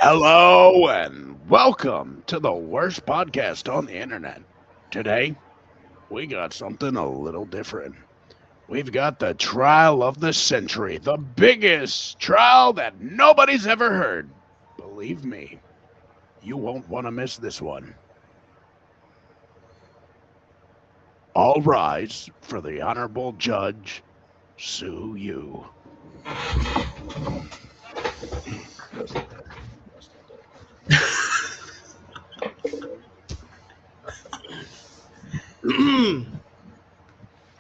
Hello and welcome to the worst podcast on the internet. Today, we got something a little different. We've got the trial of the century, the biggest trial that nobody's ever heard. Believe me, you won't want to miss this one. All rise for the Honorable Judge Sue You.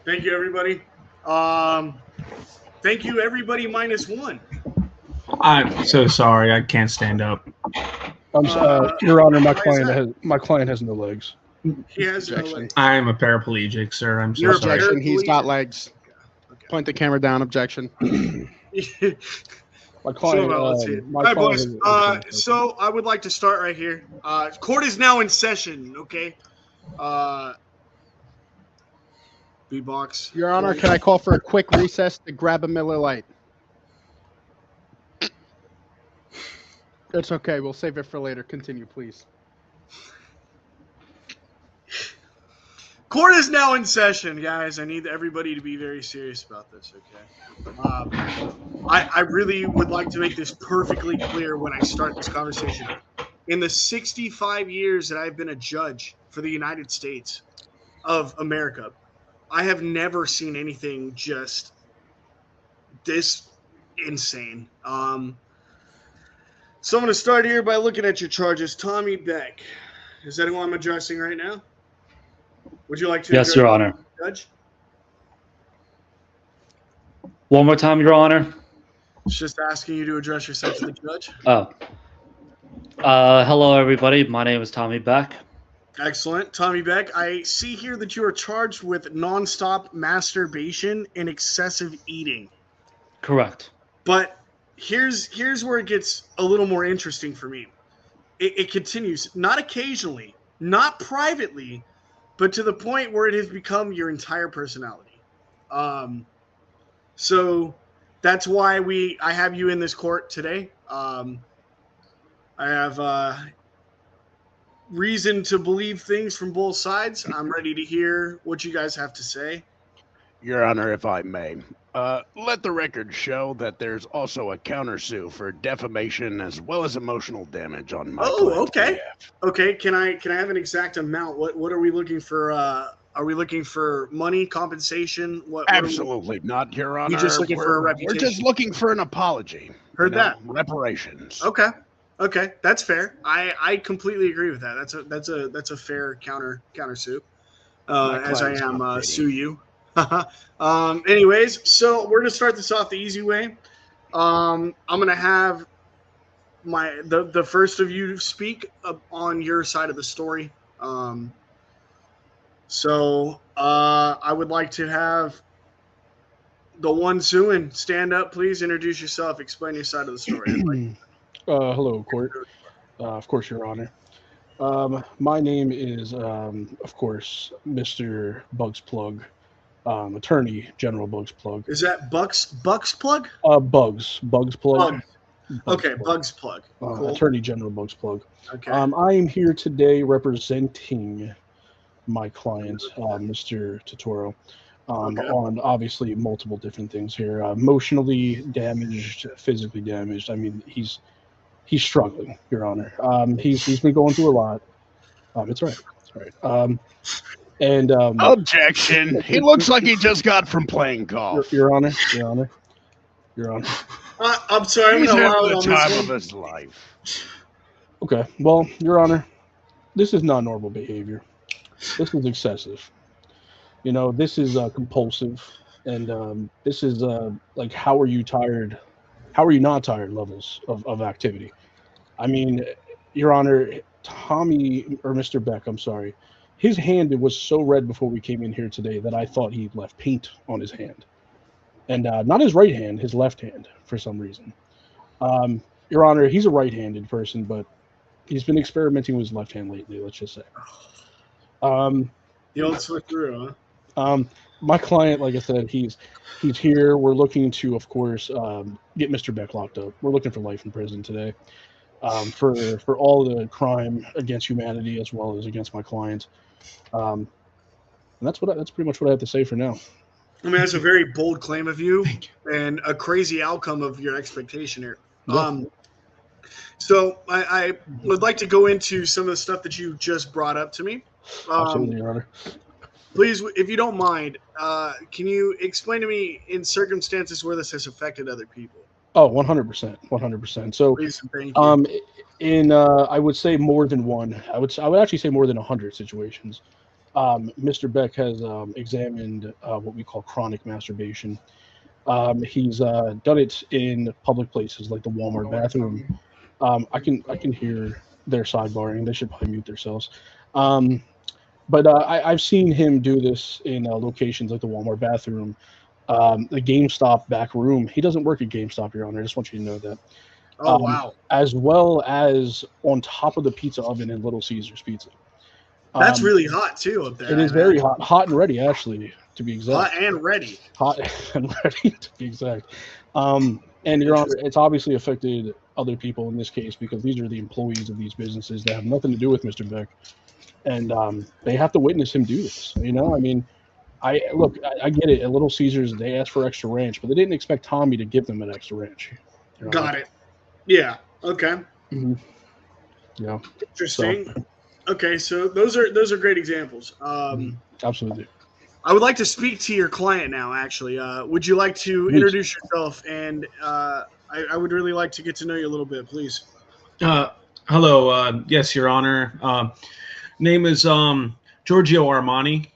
Thank you, everybody. Thank you, everybody minus one. I'm so sorry. I can't stand up. I'm Your Honor, my why is client has no legs. He has no Objection. legs. I am a paraplegic, sir. I'm so You're a sorry. Objection. He's got paraplegic. legs. Okay. Point the camera down. Objection. My client. Let's see it. My All right, client boys. has- So I would like to start right here. Court is now in session. Okay. B-box. Your Honor, can I call for a quick recess to grab a Miller Lite? It's okay. We'll save it for later. Continue, please. Court is now in session, guys. I need everybody to be very serious about this, okay? I really would like to make this perfectly clear when I start this conversation. In the 65 years that I've been a judge for the United States of America, I have never seen anything just this insane. So I'm going to start here by looking at your charges. Tommy Beck. Is that who I'm addressing right now? Would you like to Yes, address Your Honor. the judge? One more time, Your Honor. It's just asking you to address yourself to the judge. Oh. Hello, everybody. My name is Tommy Beck. Excellent. Tommy Beck, I see here that you are charged with nonstop masturbation and excessive eating. Correct. But here's where it gets a little more interesting for me. It continues, not occasionally, not privately, but to the point where it has become your entire personality. So that's why I have you in this court today. I have reason to believe things from both sides. I'm ready to hear what you guys have to say. Your Honor, if I may, let the record show that there's also a countersue for defamation as well as emotional damage on my client's Okay. behalf. Okay, can I have an exact amount? What are we looking for? Are we looking for money, compensation? What Absolutely not, Your Honor. just looking for a We're reputation? just looking for an apology. Heard that. Reparations. Okay, that's fair. I completely agree with that. That's a fair countersuit. As I client's am not sue you. Anyways, so we're gonna start this off the easy way. I'm gonna have the first of you speak on your side of the story. So I would like to have the one suing stand up, please. Introduce yourself. Explain your side of the story. Hello, court. Of course, Your Honor. My name is, of course, Mr. Bugs Plug, Attorney General Bugs Plug. Is that Bugs Plug? Bugs Plug. Okay, Bugs Plug. Cool. Attorney General Bugs Plug. Okay. I am here today representing my client, Mr. Totoro, on obviously multiple different things here. Emotionally damaged, physically damaged. I mean, he's struggling, Your Honor. He's been going through a lot. It's right. And Objection. He looks like he just got from playing golf. Your Honor. I'm sorry. I'm He's gonna allow having it the on time this of one. his life. Okay. Well, Your Honor, this is not normal behavior. This is excessive. You know, this is compulsive, and this is like, how are you tired? How are you not tired levels of activity? I mean, Your Honor, Tommy, or Mr. Beck, I'm sorry, his hand was so red before we came in here today that I thought he left paint on his hand. And not his right hand, his left hand, for some reason. Your Honor, he's a right-handed person, but he's been experimenting with his left hand lately, let's just say. The old switcheroo, huh? My client, like I said, he's here. We're looking to, of course, get Mr. Beck locked up. We're looking for life in prison today. for all the crime against humanity as well as against my client. And that's pretty much what I have to say for now. I mean, that's a very bold claim of you and a crazy outcome of your expectation here. Yeah. So I would like to go into some of the stuff that you just brought up to me. Absolutely, Your Honor. Please, if you don't mind, can you explain to me in circumstances where this has affected other people? Oh, 100%, 100%. So, Please, thank you. in I would say more than one. I would actually say more than 100 situations. Mr. Beck has examined what we call chronic masturbation. He's done it in public places like the Walmart bathroom. I can hear their sidebarring. They should probably mute themselves. But I've seen him do this in locations like the Walmart bathroom, the GameStop back room. He doesn't work at GameStop, Your Honor. I just want you to know that. Oh, wow. As well as on top of the pizza oven in Little Caesars Pizza. That's really hot, too, up there. It is very hot. Hot and ready, actually, to be exact. Hot and ready. Hot and ready, to be exact. And, Your Honor, it's obviously affected other people in this case because these are the employees of these businesses that have nothing to do with Mr. Beck. And they have to witness him do this. You know, I mean, I get it. At Little Caesars, they asked for extra ranch, but they didn't expect Tommy to give them an extra ranch. You know? Got it. Yeah. Okay. Mm-hmm. Yeah. Interesting. So. Okay, so those are great examples. Absolutely. I would like to speak to your client now. Actually, would you like to introduce yourself? And I would really like to get to know you a little bit, please. Hello. Yes, Your Honor. Name is Giorgio Armani.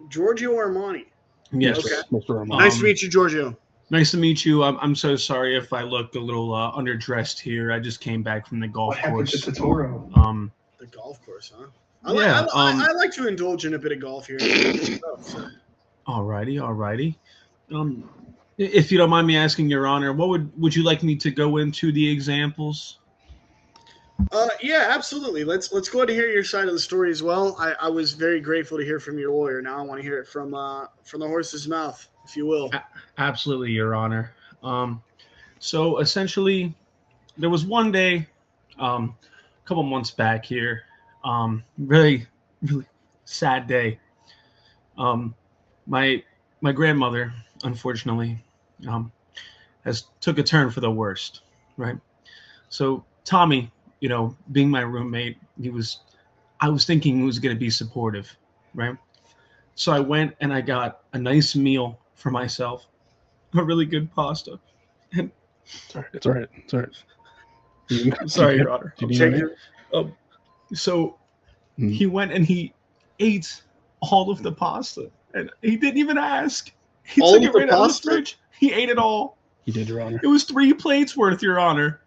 Giorgio Armani. Yes. Okay. Mr. Armani. Nice to meet you, Giorgio. Nice to meet you. I'm so sorry if I look a little underdressed here. I just came back from the golf course. The golf course, huh? I like to indulge in a bit of golf here. Alrighty. If you don't mind me asking, Your Honor, what would you like me to go into the examples? Yeah, absolutely. Let's go ahead and hear your side of the story as well. I was very grateful to hear from your lawyer. Now I want to hear it from the horse's mouth, if you will. Absolutely, Your Honor. So essentially, there was one day, a couple months back here, really, really sad day. My grandmother, unfortunately, has took a turn for the worst, right? So Tommy, being my roommate, I was thinking he was going to be supportive, right? So I went and I got a nice meal for myself, a really good pasta. And it's all right. Sorry, Your Honor. So he went and he ate all of the pasta, and he didn't even ask. He took it right out of the fridge. He ate it all. He did, Your Honor. It was 3 plates worth, Your Honor.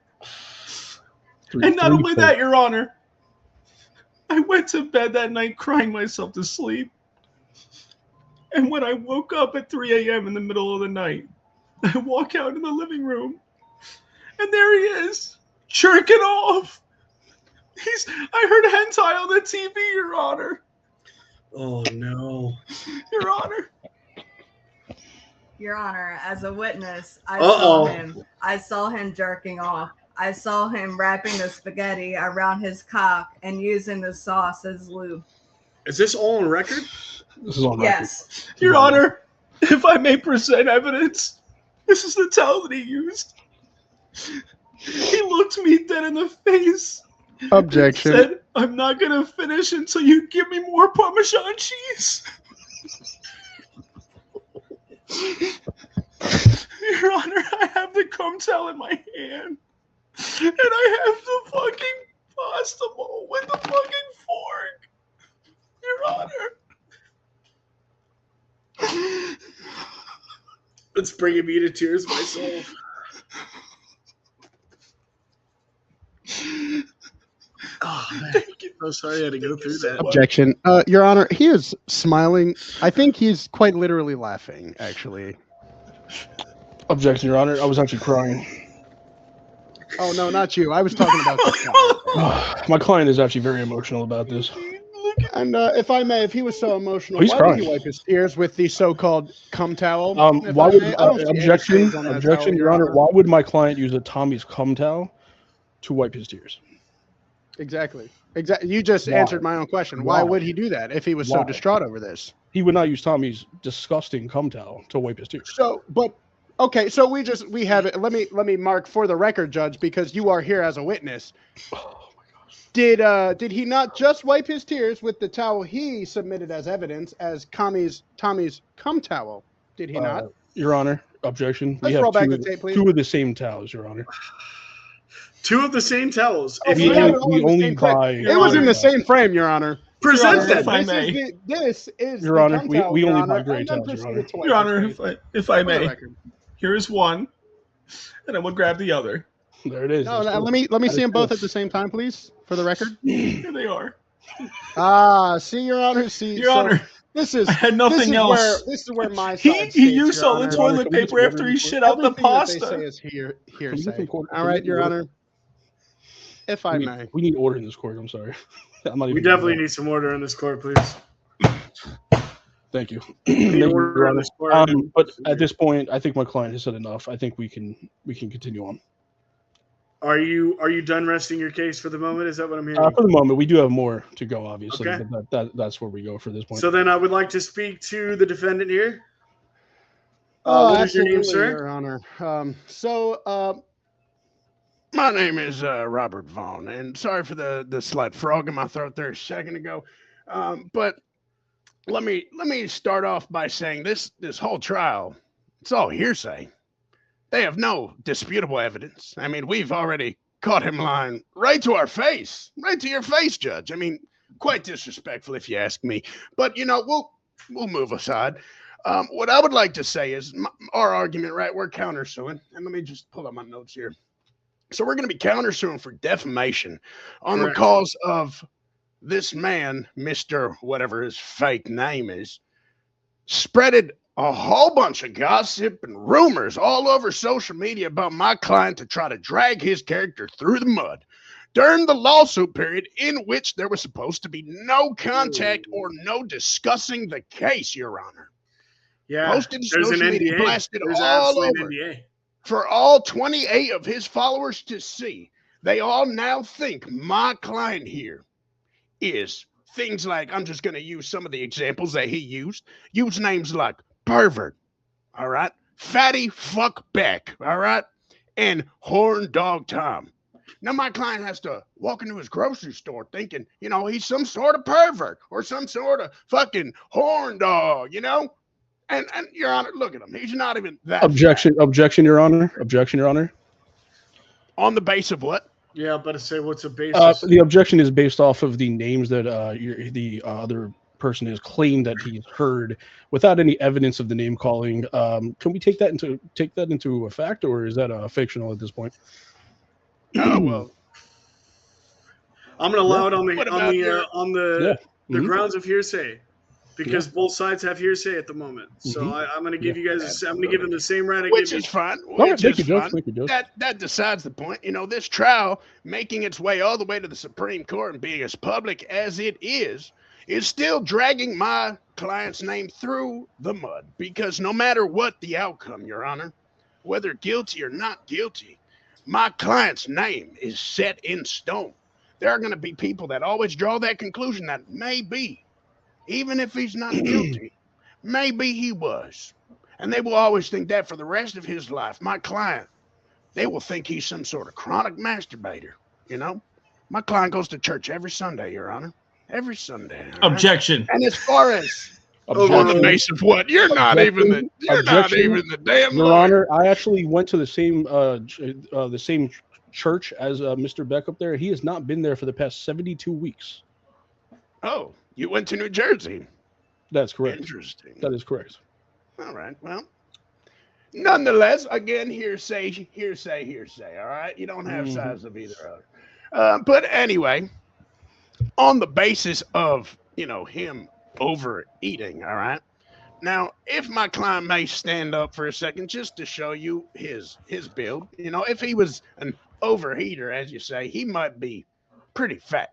And not only that, Your Honor, I went to bed that night crying myself to sleep. And when I woke up at 3 a.m. in the middle of the night, I walk out in the living room, and there he is, jerking off. I heard hentai on the TV, Your Honor. Oh, no. Your Honor. Your Honor, as a witness, I saw him jerking off. I saw him wrapping the spaghetti around his cock and using the sauce as lube. Is this all on record? This is on record. Yes. Your Honor, if I may present evidence, this is the towel that he used. He looked me dead in the face. Objection. Said, I'm not going to finish until you give me more Parmesan cheese. Your Honor, I have the cum towel in my hand. And I have the fucking pasta bowl with the fucking fork. Your Honor. It's bringing me to tears myself. Oh, man. I'm so sorry I had to go through that. Objection. Your Honor, he is smiling. I think he's quite literally laughing, actually. Objection, Your Honor. I was actually crying. Oh, no, not you. I was talking about the My client is actually very emotional about this. And if I may, if he was so emotional, He's why crying. would he wipe his tears with the so-called cum towel? Objection, Your Honor. Why would my client use a Tommy's cum towel? to wipe his tears. Exactly. You just Why? answered my own question. Why would he do that if he was so Why? distraught over this? He would not use Tommy's disgusting cum towel to wipe his tears. So, but okay, so we have it. Let me mark for the record, Judge, because you are here as a witness. Oh my gosh. Did he not just wipe his tears with the towel he submitted as evidence as Tommy's cum towel? Did he not? Your Honor, objection. Let's roll back the tape, please. Two of the same towels, Your Honor. Two of the same towels. Oh, If we you have only- it all we in the only same frame. buy- It was in the same frame, Your Honor. present Your them. If I Honor, may. this is Your the Honor, cum we towel, Your only Honor, buy gray and then towels, Your proceeded Honor. to wipe Your his Honor, face. if I For the may, record. here is one, and I will grab the other. There it is. No, That's cool. let me That see is them both cool. at the same time, please, for the record. Here they are. See, Your Honor. See, Your so Honor, this is I had nothing else. This is where my He side he states, used Your all the Honor. toilet Can we just paper after order he this shit out the Everything that they say pasta. is Can we get hearsay. some court- All can we right, get Your order? Honor. If I may. We need order in this court. I'm sorry. I'm not even. We definitely need some order in this court, please. Thank you. We Thank need you, order Your in Honor. this court. But at this point, I think my client has said enough. I think we can continue on. Are you done resting your case for the moment? Is that what I'm hearing? For the moment, we do have more to go, obviously, Okay. but that's where we go for this point. So then I would like to speak to the defendant here. What is your name, Absolutely, sir? Your Honor. My name is Robert Vaughn, and sorry for the slight frog in my throat there a second ago. But let me start off by saying this whole trial, it's all hearsay. They have no disputable evidence. I mean, we've already caught him lying right to our face, right to your face, Judge. I mean, quite disrespectful if you ask me. But we'll move aside. What I would like to say is our argument, right? We're countersuing, and let me just pull up my notes here. So we're going to be countersuing for defamation on Correct. the cause of this man, Mr. whatever his fake name is, spreaded a whole bunch of gossip and rumors all over social media about my client to try to drag his character through the mud during the lawsuit period in which there was supposed to be no contact or no discussing the case, Your Honor. Yeah, Posted there's an social media, NDA. blasted There's all absolutely over an NDA. for all 28 of his followers to see. They all now think my client here is things like, I'm just going to use some of the examples that he used. Use names like pervert, all right? Fatty fuck Beck, all right? And horn dog Tom. Now my client has to walk into his grocery store thinking, he's some sort of pervert or some sort of fucking horn dog, And Your Honor, look at him. He's not even that. Objection, Your Honor. Objection, Your Honor. On the base of what? Yeah, but to say what's the basis? The objection is based off of the names that the other person has claimed that he's heard without any evidence of the name calling. Can we take that into a fact, or is that fictional at this point? Oh well. I'm going to allow it What about on the grounds of hearsay, because both sides have hearsay at the moment. So I'm going to give you guys. I'm going to give them the same right. Which is fine. Thank you, Judge. That decides the point. This trial making its way all the way to the Supreme Court and being as public as it is still dragging my client's name through the mud, because no matter what the outcome, Your Honor, whether guilty or not guilty, my client's name is set in stone. There are going to be people that always draw that conclusion that maybe, even if he's not guilty, maybe he was. And they will always think that for the rest of his life. My client, they will think he's some sort of chronic masturbator, My client goes to church every Sunday, Your Honor. Every Sunday. Right? Objection. And as far as Objection. on the base of what? You're not even the damn Your lawyer. Honor, I actually went to the same church as Mr. Beck up there. He has not been there for the past 72 weeks. Oh, you went to New Jersey. That's correct. Interesting. That is correct. All right. Well, nonetheless, again, hearsay. All right. You don't have sides of either other. But anyway, on the basis of him overeating. All right. Now, if my client may stand up for a second, just to show you his build, if he was an overeater, as you say, he might be pretty fat.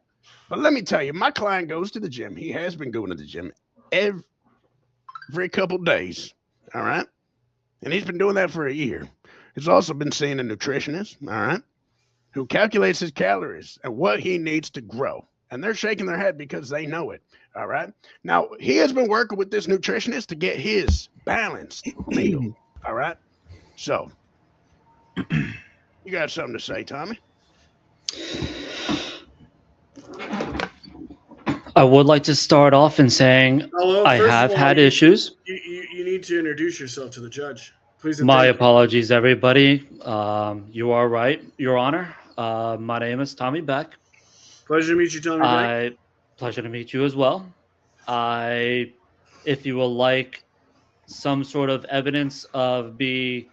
But let me tell you, my client goes to the gym. He has been going to the gym every couple days. All right. And he's been doing that for a year. He's also been seeing a nutritionist. All right. who calculates his calories and what he needs to grow. And they're shaking their head because they know it. All right. Now, he has been working with this nutritionist to get his balanced meal. All right. So, you got something to say, Tommy? I would like to start off in saying Hello, I first have of all, had issues. You need to introduce yourself to the judge, please. And My thank you. apologies, everybody. You are right, Your Honor. My name is Tommy Beck. Pleasure to meet you, Tommy Beck. Pleasure to meet you as well. If you will like some sort of evidence of me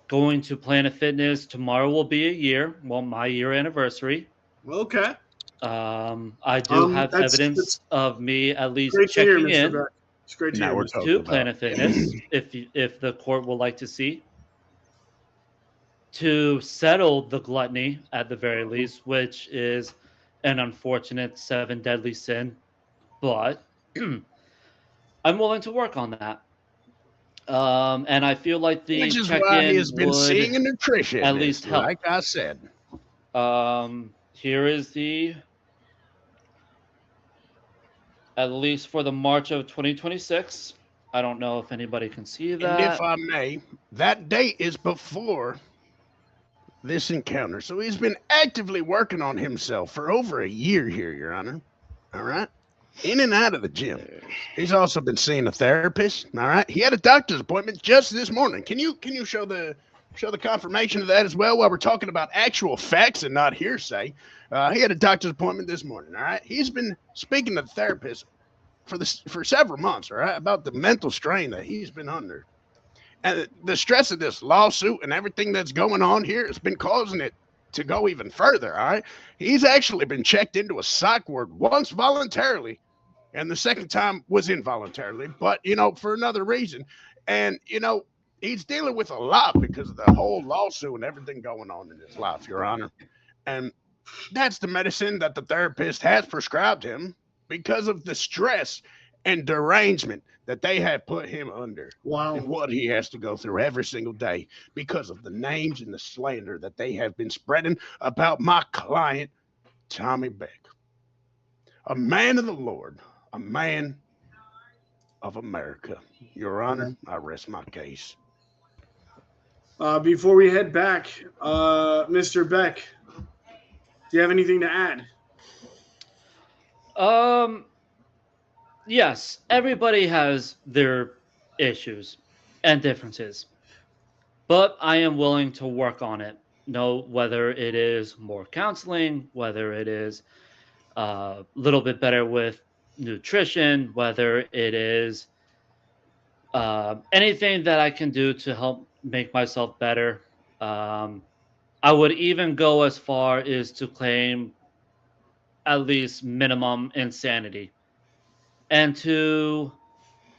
going to Planet Fitness, tomorrow will be a year. Well, my year anniversary. Okay. I do have That's evidence of me at least great to hear, checking Mr. in Beck. It's great to Now hear, we're Mr. talking to about. Planet Fitness, if the court would like to see, to settle the gluttony at the very least, which is an unfortunate 7 deadly sin. But I'm willing to work on that. And I feel like the Which is why he check-in has been would seeing a nutritionist, at least help. like I said. Here is at least for the March of 2026. I don't know if anybody can see that. And if I may, that date is before this encounter. So he's been actively working on himself for over a year here, Your Honor. All right? In and out of the gym. He's also been seeing a therapist. All right? He had a doctor's appointment just this morning. Can you show the confirmation of that as well while we're talking about actual facts and not hearsay? He had a doctor's appointment this morning. All right? He's been speaking to the therapist for several months, all right, about the mental strain that he's been under. And the stress of this lawsuit and everything that's going on here has been causing it to go even further, all right? He's actually been checked into a psych ward once voluntarily, and the second time was involuntarily, but, for another reason. And, he's dealing with a lot because of the whole lawsuit and everything going on in his life, Your Honor. And that's the medicine that the therapist has prescribed him because of the stress and derangement that they have put him under. Wow. And what he has to go through every single day because of the names and the slander that they have been spreading about my client, Tommy Beck. A man of the Lord, a man of America. Your Honor, I rest my case. Before we head back, Mr. Beck, do you have anything to add? Yes, everybody has their issues and differences, but I am willing to work on it. Whether it is more counseling, whether it is a little bit better with nutrition, whether it is anything that I can do to help make myself better. I would even go as far as to claim at least minimum insanity. And to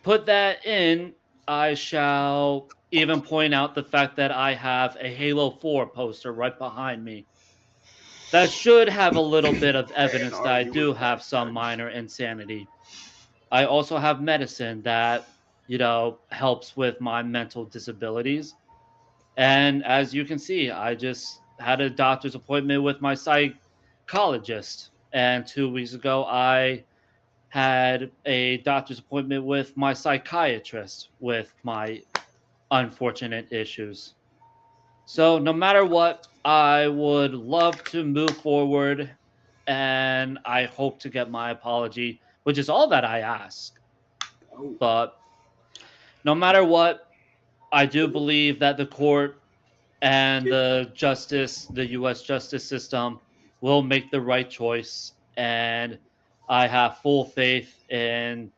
put that in, I shall even point out the fact that I have a Halo 4 poster right behind me. That should have a little bit of evidence that I do have some minor insanity. I also have medicine that, helps with my mental disabilities. And as you can see, I just had a doctor's appointment with my psychologist. And 2 weeks ago, I had a doctor's appointment with my psychiatrist with my unfortunate issues. So no matter what, I would love to move forward, and I hope to get my apology, which is all that I ask. But no matter what, I do believe that the court and the U.S. justice system will make the right choice, and I have full faith in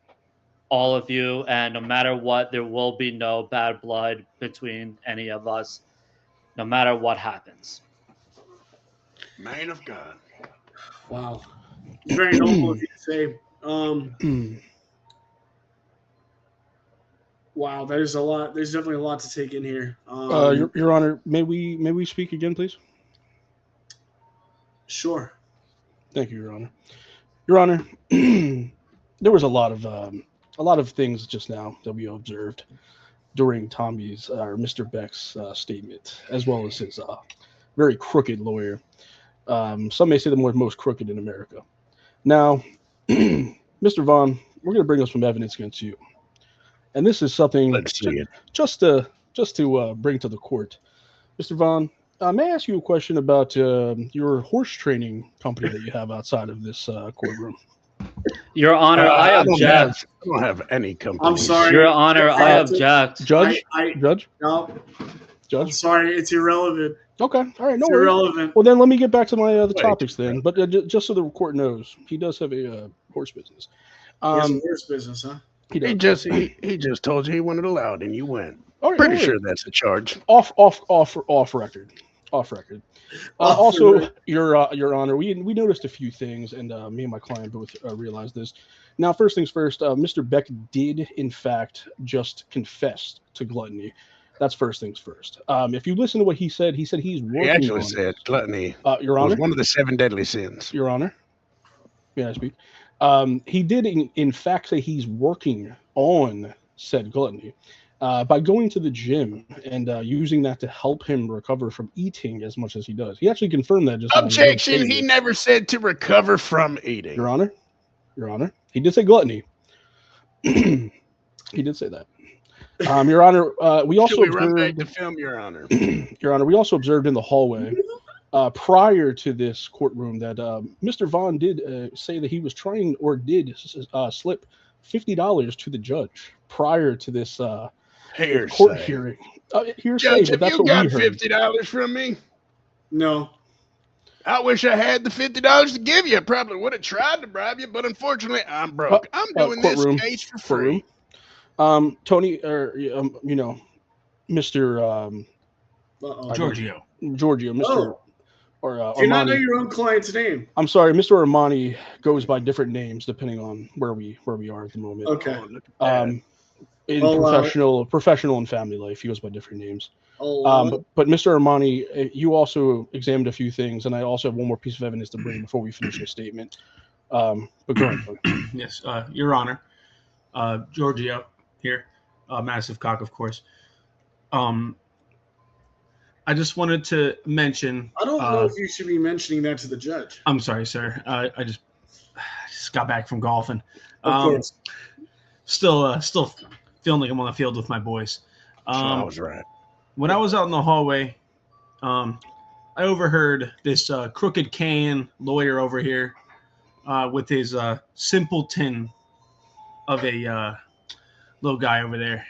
all of you, and no matter what, there will be no bad blood between any of us, no matter what happens. Man of God. Wow. Very noble of you to say. Wow, there's a lot. There's definitely a lot to take in here. Your Honor, may we speak again, please? Sure. Thank you, Your Honor. Your Honor, there was a lot of things just now that we observed during Tommy's or Mr. Beck's statement, as well as his very crooked lawyer. Some may say the most crooked in America. Now, Mr. Vaughn, we're going to bring up some evidence against you, and this is something Let's see it. just to bring to the court. Mr. Vaughn, may I ask you a question about your horse training company that you have outside of this courtroom? Your Honor, I object. I don't have any company. I'm sorry. Your Honor, I object. Judge? Judge? No. I'm Judge? sorry, it's irrelevant. Okay, all right, no It's worries. irrelevant. Well, then let me get back to my other Wait, topics then. But just so the court knows, he does have a horse business. Here's the worst business, huh? He He does. just told you he wanted allowed, and you went. All right, Pretty no sure worries. that's a charge. Off record. Off record. Off Also, record. Your Honor, we noticed a few things, and me and my client both realized this. Now, first things first, Mr. Beck did, in fact, just confess to gluttony. That's first things first. If you listen to what he said he's working He actually on said gluttony Your was Honor, one of the 7 deadly sins. Your Honor, may I speak? He did, in fact, say he's working on said gluttony. By going to the gym and using that to help him recover from eating as much as he does. He actually confirmed that just in his Objection! He statement. never said to recover from eating. Your Honor, he did say gluttony. He did say that. Your Honor, we also Should we run back observed, to film, Your Honor? Your Honor, we also observed in the hallway prior to this courtroom that Mr. Vaughn did say that he was trying or did slip $50 to the judge prior to this court Hearsay. hearing. Hearsay, Judge, but have that's you what got we heard. $50 from me? No. I wish I had the $50 to give you. I probably would have tried to bribe you, but unfortunately, I'm broke. I'm doing courtroom, this case for courtroom. free. Tony, or Mr. Uh-oh. Giorgio. Giorgio, Mr. Oh. or Do you not know Armani. your own client's name? I'm sorry, Mr. Armani goes by different names depending on where we are at the moment. Okay. Oh, look at that. In Well, professional and family life, he goes by different names. Oh, But Mr. Armani, you also examined a few things, and I also have one more piece of evidence to bring before we finish your statement. But go ahead. Tony. Yes, Your Honor. Giorgio here. Massive cock, of course. I just wanted to mention. I don't know if you should be mentioning that to the judge. I'm sorry, sir. I just got back from golfing. Of course. Still feeling like I'm on the field with my boys. I was right. When I was out in the hallway, I overheard this crooked can lawyer over here with his simpleton of a little guy over there.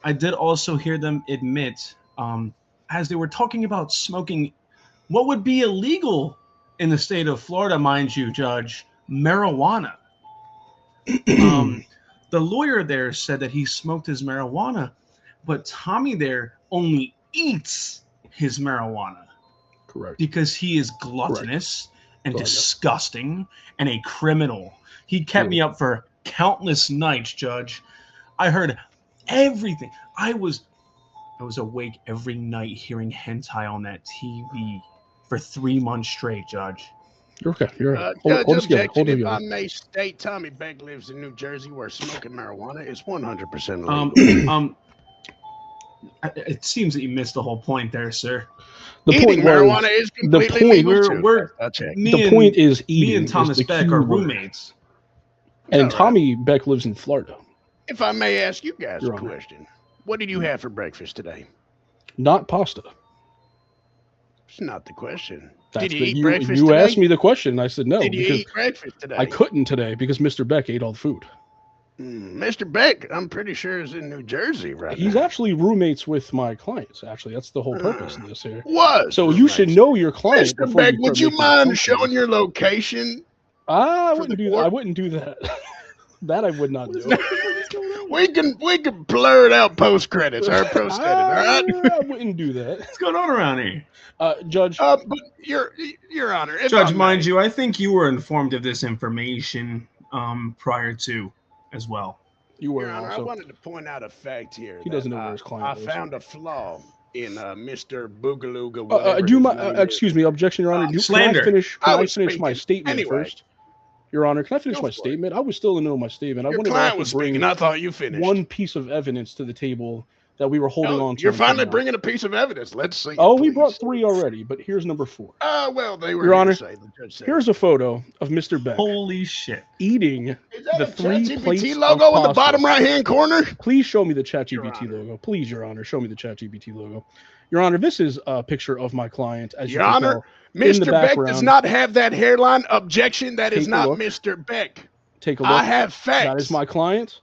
I did also hear them admit, as they were talking about smoking, what would be illegal in the state of Florida, mind you, Judge, marijuana. The lawyer there said that he smoked his marijuana, but Tommy there only eats his marijuana. Correct. Because he is gluttonous and disgusting and a criminal. He kept me up for countless nights, Judge. I heard everything. I was awake every night hearing hentai on that TV for 3 months straight, Judge. You're okay. You're right. Judge, Hold it together. objection, Hold it if I together. may state, Tommy Beck lives in New Jersey where smoking marijuana is 100% legal. It seems that you missed the whole point there, sir. The Eating point marijuana was, is completely point- legal too. we're- I'll check. the point is eating. Me and is Thomas the Beck key are word. roommates. And All right. Tommy Beck lives in Florida. If I may ask you guys Your a Honor. question, what did you have for breakfast today? Not pasta. It's not the question. That's Did you the- eat breakfast You today? asked me the question, and I said no. Did you because eat breakfast today? I couldn't today because Mr. Beck ate all the food. Mr. Beck, I'm pretty sure is in New Jersey right He's now. actually roommates with my clients. Actually, that's the whole purpose of this here. Was. So you should know your client. Mr. before Beck, you would start you making mind assumptions. showing your location? I for wouldn't the do that. I court? wouldn't do that. That I would not do. We can blur it out post credits or post edit, all right? I wouldn't do that. What's going on around here? Judge, But Your Honor, if Judge, I mind may, you, I think you were informed of this information prior to as well. you were Your Honor, I also. wanted to point out a fact here. He that, doesn't know where his client I lives. found a flaw in Mr. Boogalooga. Do whatever you his mind? name is. Excuse me. Objection, Your Honor. slander. Can I was finish my speaking. statement Anyway. first? Your Honor, can I finish Go my for it. statement? I was still in the middle of my statement. I Your wanted to client also was bring speaking. I thought you finished. one piece of evidence to the table that we were holding on to. You're until finally now. bringing a piece of evidence. Let's see. Oh, we brought 3 already, but here's number 4. Well, they were Your Honor, hearsay, the judge said. Here's a photo of Mr. Beck Holy shit. eating Is that the a 3 plates ChatGPT of logo in the pasta. bottom right-hand corner? Please show me the Your ChatGPT Honor. logo. Please, Your Honor, show me the ChatGPT logo. Your Honor, this is a picture of my client, as Your you can Honor, tell. In the Mr. Beck does background. not have that hairline. Objection. That is Take a not look. Mr. Beck. Take a look. I have facts. That is my client.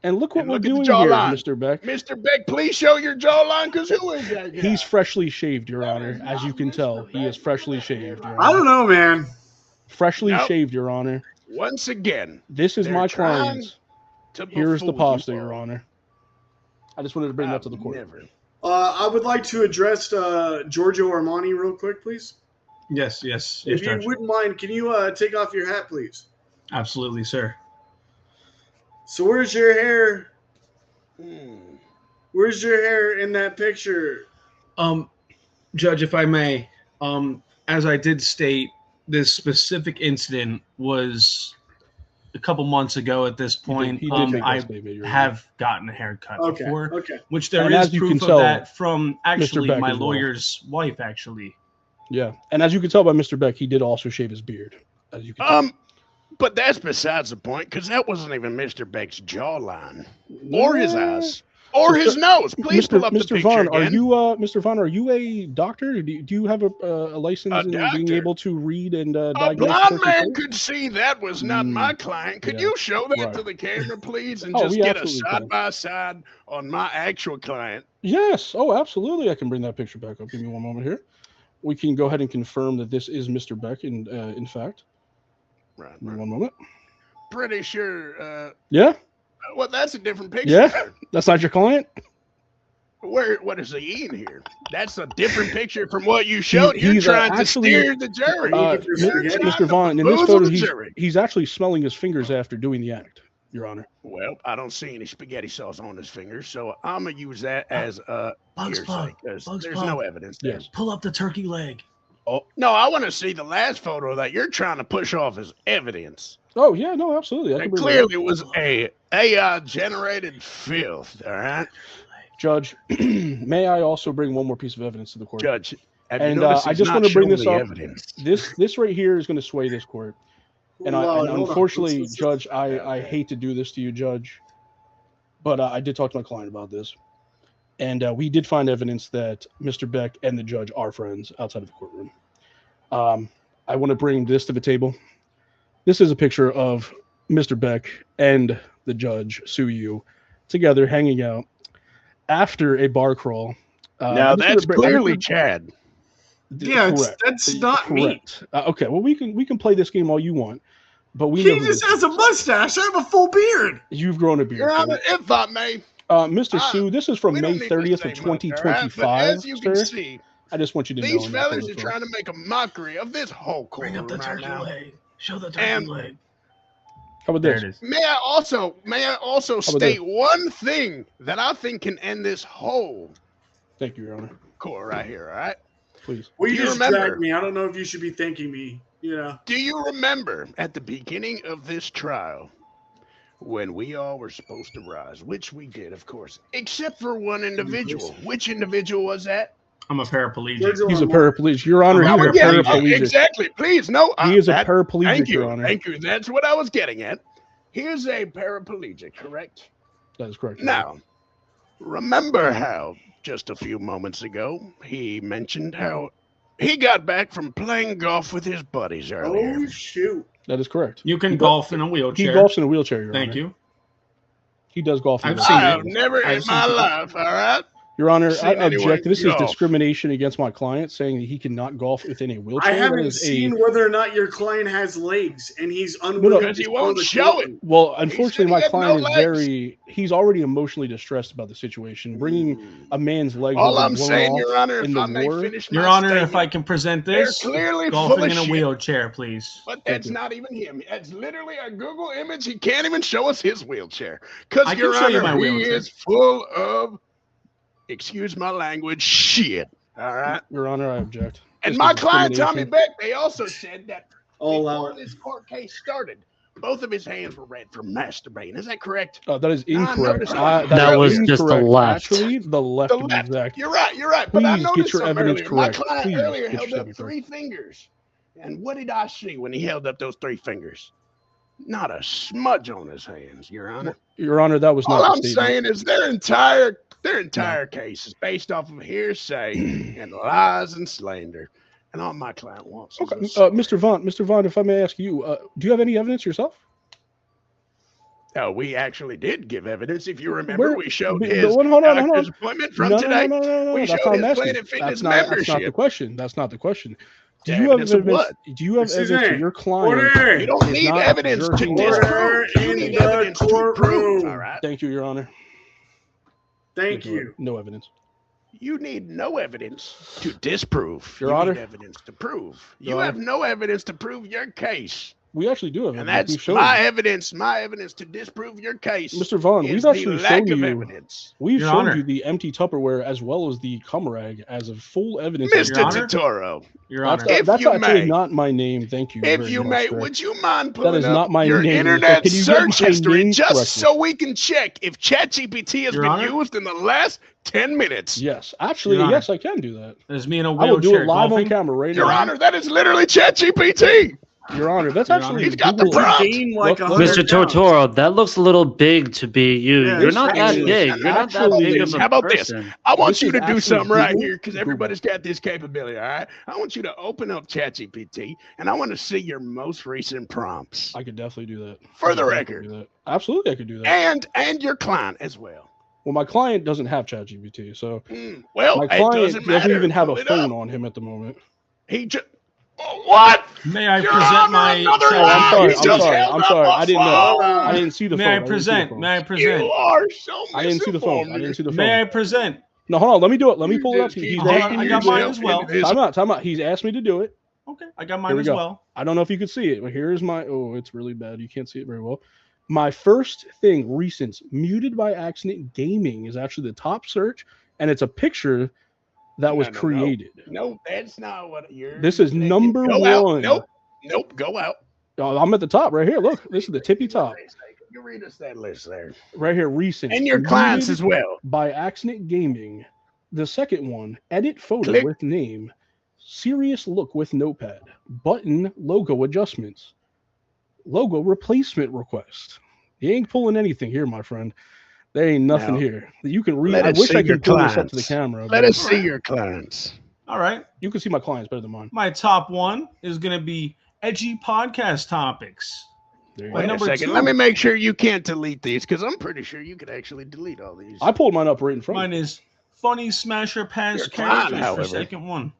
And look what And we're look at the doing here, jawline. Mr. Beck. Mr. Beck, please show your jawline, because who is that guy? He's freshly shaved, Your That Honor. is As you not can Mr. tell, he Beck. is freshly shaved, Your I Honor. don't know, man. Freshly Nope. shaved, Your Honor. Once again, This is they're my trying client. to Here's the befool you pasta, Your all. Honor. I just wanted to bring that to the I've court. never- I would like to address Giorgio Armani real quick, please. Yes, If you Judge. wouldn't mind, can you take off your hat, please? Absolutely, sir. So where's your hair? Hmm. Where's your hair in that picture? Judge, if I may, as I did state, this specific incident was a couple months ago at this point. He did make that I statement, Your Honor. have gotten a haircut Okay. before, Okay. which there And is as you proof can of tell, that from actually Beck my as well. lawyer's wife, actually. Yeah. And as you can tell by Mr. Beck, he did also shave his beard. As you can tell. But that's besides the point, because that wasn't even Mr. Beck's jawline, or his eyes, or his nose. Please pull up the Mr. picture Vaughn, again. Mr. Vaughn, are you a doctor? Do you have a license A in being doctor? able to read and A diagnose? blind person's man face? could see that was not my client. Could yeah, you show that right. to the camera, please, and Oh, just we get a absolutely can. side by side on my actual client? Yes. Oh, absolutely. I can bring that picture back up. Give me one moment here. We can go ahead and confirm that this is Mr. Beck, in fact. Right. Give me one moment. Pretty sure. Yeah. Well, that's a different picture. Yeah. That's not your client. What is he in here? That's a different picture from what you showed. You're he's, trying actually, to steer the jury. You're trying Mr. to Vaughn, in this bamboozle photo, the jury. he's actually smelling his fingers after doing the act, Your Honor. Well, I don't see any spaghetti sauce on his fingers, so I'm gonna use that as a Bugs hearsay Bug, because Bugs there's Bug. no evidence there. Yes. Pull up the turkey leg. Oh no, I want to see the last photo that you're trying to push off as evidence. Oh, yeah, no, absolutely. I can And bring that up. clearly was a AI generated filth. All right, Judge, may I also bring one more piece of evidence to the court? Judge. Have And, you noticed I he's just not wanna bring showing this the up. evidence? This right here is going to sway this court. And, Hold on. unfortunately, Let's- Judge, I hate to do this to you, Judge, but I did talk to my client about this. And we did find evidence that Mr. Beck and the judge are friends outside of the courtroom. I want to bring this to the table. This is a picture of Mr. Beck and the judge, Sue Yu, together hanging out after a bar crawl. Now I'm just that's gonna bring- clearly Chad. Yeah, correct. that's not me. Correct. Okay, well we can play this game all you want, but we He know who just this has a mustache. I have a full beard. is. You've grown a beard. Your Honor, sir. if I may, Mr. Sue, this is from we May don't need to 30th say of much, all right? 2025, But as you can sir. see, I just want you to know. these in that fellas photo, are sir. trying to make a mockery of this whole Bring up courtroom the right turkey now. leg. Show the turkey And- leg. How about There this? it is. May I also about state one thing that I think can end this whole Thank you, Your Honor. court right here, all right? Please. Well, you Do you just remember? dragged me. I don't know if you should be thanking me. You know. Do you remember at the beginning of this trial when we all were supposed to rise, which we did, of course, except for one individual? Which individual was that? I'm a paraplegic. Giorgio He's a Armani. paraplegic. Your Honor, I'm he's a a Yeah, paraplegic. exactly. Please, no. He is a that- paraplegic, Thank you. Your Honor. Thank you. That's what I was getting at. Here's a paraplegic, correct? That is correct. Your Honor. Now, remember how just a few moments ago he mentioned how he got back from playing golf with his buddies earlier. Oh shoot! That is correct. You can He golf in a He wheelchair. golfs in a wheelchair, Your Thank Honor. you. He does golf in a I've wheelchair. seen I've it. never in I've my seen it. life, all right? Your Honor, seen I anyone object. This is golf. discrimination against my client, saying that he cannot golf within a wheelchair. I That haven't is seen whether or not your client has legs, and he's unwilling no. Because to he won't the show courtroom. Well, unfortunately, he my had client no is legs. he's already emotionally distressed about the situation. Bringing a man's legs All have I'm been blown saying, off Your Honor, in if the I may war. finish Your my Honor, if statement, I can present they're this, clearly golfing full of in a shit. wheelchair, please. But Thank that's you. not even him. That's literally a Google image. He can't even show us his wheelchair. Because, I can Your show you Honor, my he wheelchair. is full of, excuse my language, shit. All right? Your Honor, I object. And This my is client, Tommy discrimination. Beck, they also said that I'll allow before it. this court case started, both of his hands were red from masturbating. Is that correct? That is No, I incorrect. noticed That That is was just the incorrect. left. Actually, the left The to be left. exact. You're right. But I Please noticed get your something evidence earlier. correct. My client Please earlier get your held up statement correct. 3 fingers. And what did I see when he held up those 3 fingers? Not a smudge on his hands, Your Honor. Your Honor, that was not All the I'm statement. saying is their entire case is based off of hearsay and lies and slander. And all my client wants is Okay, a story. Mr. Vaughn, if I may ask you, do you have any evidence yourself? Oh, we actually did give evidence. If you remember, we showed Hold his on. doctor's appointment from No. today. That's We showed not his I'm asking. Planet Fitness That's not the membership. question. That's not the question. Do The you have evidence of evidence? what? Do you have Excuse evidence me. that your client Order. You don't is need not evidence to jerking disprove. Order You in need the evidence to prove. courtroom. All right. Thank you, Your Honor. Thank you. No evidence. You need no evidence to disprove. Your you Honor. need evidence to prove. Your You Honor. have no evidence to prove your case. We actually do have And evidence. We've that's shown my you. evidence. My evidence to disprove your case. Mr. Vaughn, is we've the actually lack shown of you. evidence. We've Your shown Honor. you the empty Tupperware as well as the cum rag as a full evidence. of Mr. Your Honor? Totoro, Your Honor. If That's you actually may. not my name. Thank you. if very you much, may, sir. would you mind That pulling is up not my your name. internet Can you get search my history name just corrected? so we can check if ChatGPT has Your been Honor? used in the last 10 minutes? Yes, actually, Your Honor. yes, I can do that. There's me in a I will do wheelchair it live golfing. on camera right Your now. Honor, that is literally ChatGPT. Your Honor, that's Your actually Honor. He's got the Google. prompt. Gain like Look, 100 Mr. pounds. Totoro, that looks a little big to be you. Yeah, You're this not that actually- big. You're not that actually- big of a How about this? person. I want This you is to do actually something right Google. here because Google. everybody's got this capability, all right? I want you to open up ChatGPT and I want to see your most recent prompts. I could definitely do that. For I the could record. definitely do that. Absolutely, I could do that. And your client as well. Well, my client doesn't have ChatGPT, so Well, my it client doesn't matter. even have a Pull it phone up. on him at the moment. He just what? May I Your present Honor, my another chat- lie. I'm sorry. He just held I'm up sorry. a I didn't know. phone. I didn't see the phone. May I present? phone. May I present? You are so I didn't see the phone. I misinformed. didn't see the phone. May I present? No, hold on. Let me do it. Let me You pull it up. just He's keep Hold on, digging I got mine yourself as well. into this. Time out. He's asked me to do it. Okay, I got Here mine we as go. well. I don't know if you could see it, but here's my. Oh, it's really bad. You can't see it very well. My first thing, recent, muted by accident gaming, is actually the top search, and it's a picture that was No. created. No, that's not what you're. This is number Go out. one. Nope. Go out. Oh, I'm at the top right here. Look, this is the tippy top You read us that list there, right here. Recent and your clients muted as well. by accident gaming. The second one, edit photo Click. with name, serious look with notepad, button logo adjustments, logo replacement request. You ain't pulling anything here, my friend. There ain't nothing Now, here that you can read. let I us wish see I your could pull this up to the clients. camera. Let but us see your clients. All right. You can see my clients better than mine. My top one is going to be edgy podcast topics. There you Wait, go. Wait a number second. two. Let me make sure you can't delete these because I'm pretty sure you could actually delete all these. I pulled mine up right in front. Mine is funny smasher past You're fine, characters however. for second one.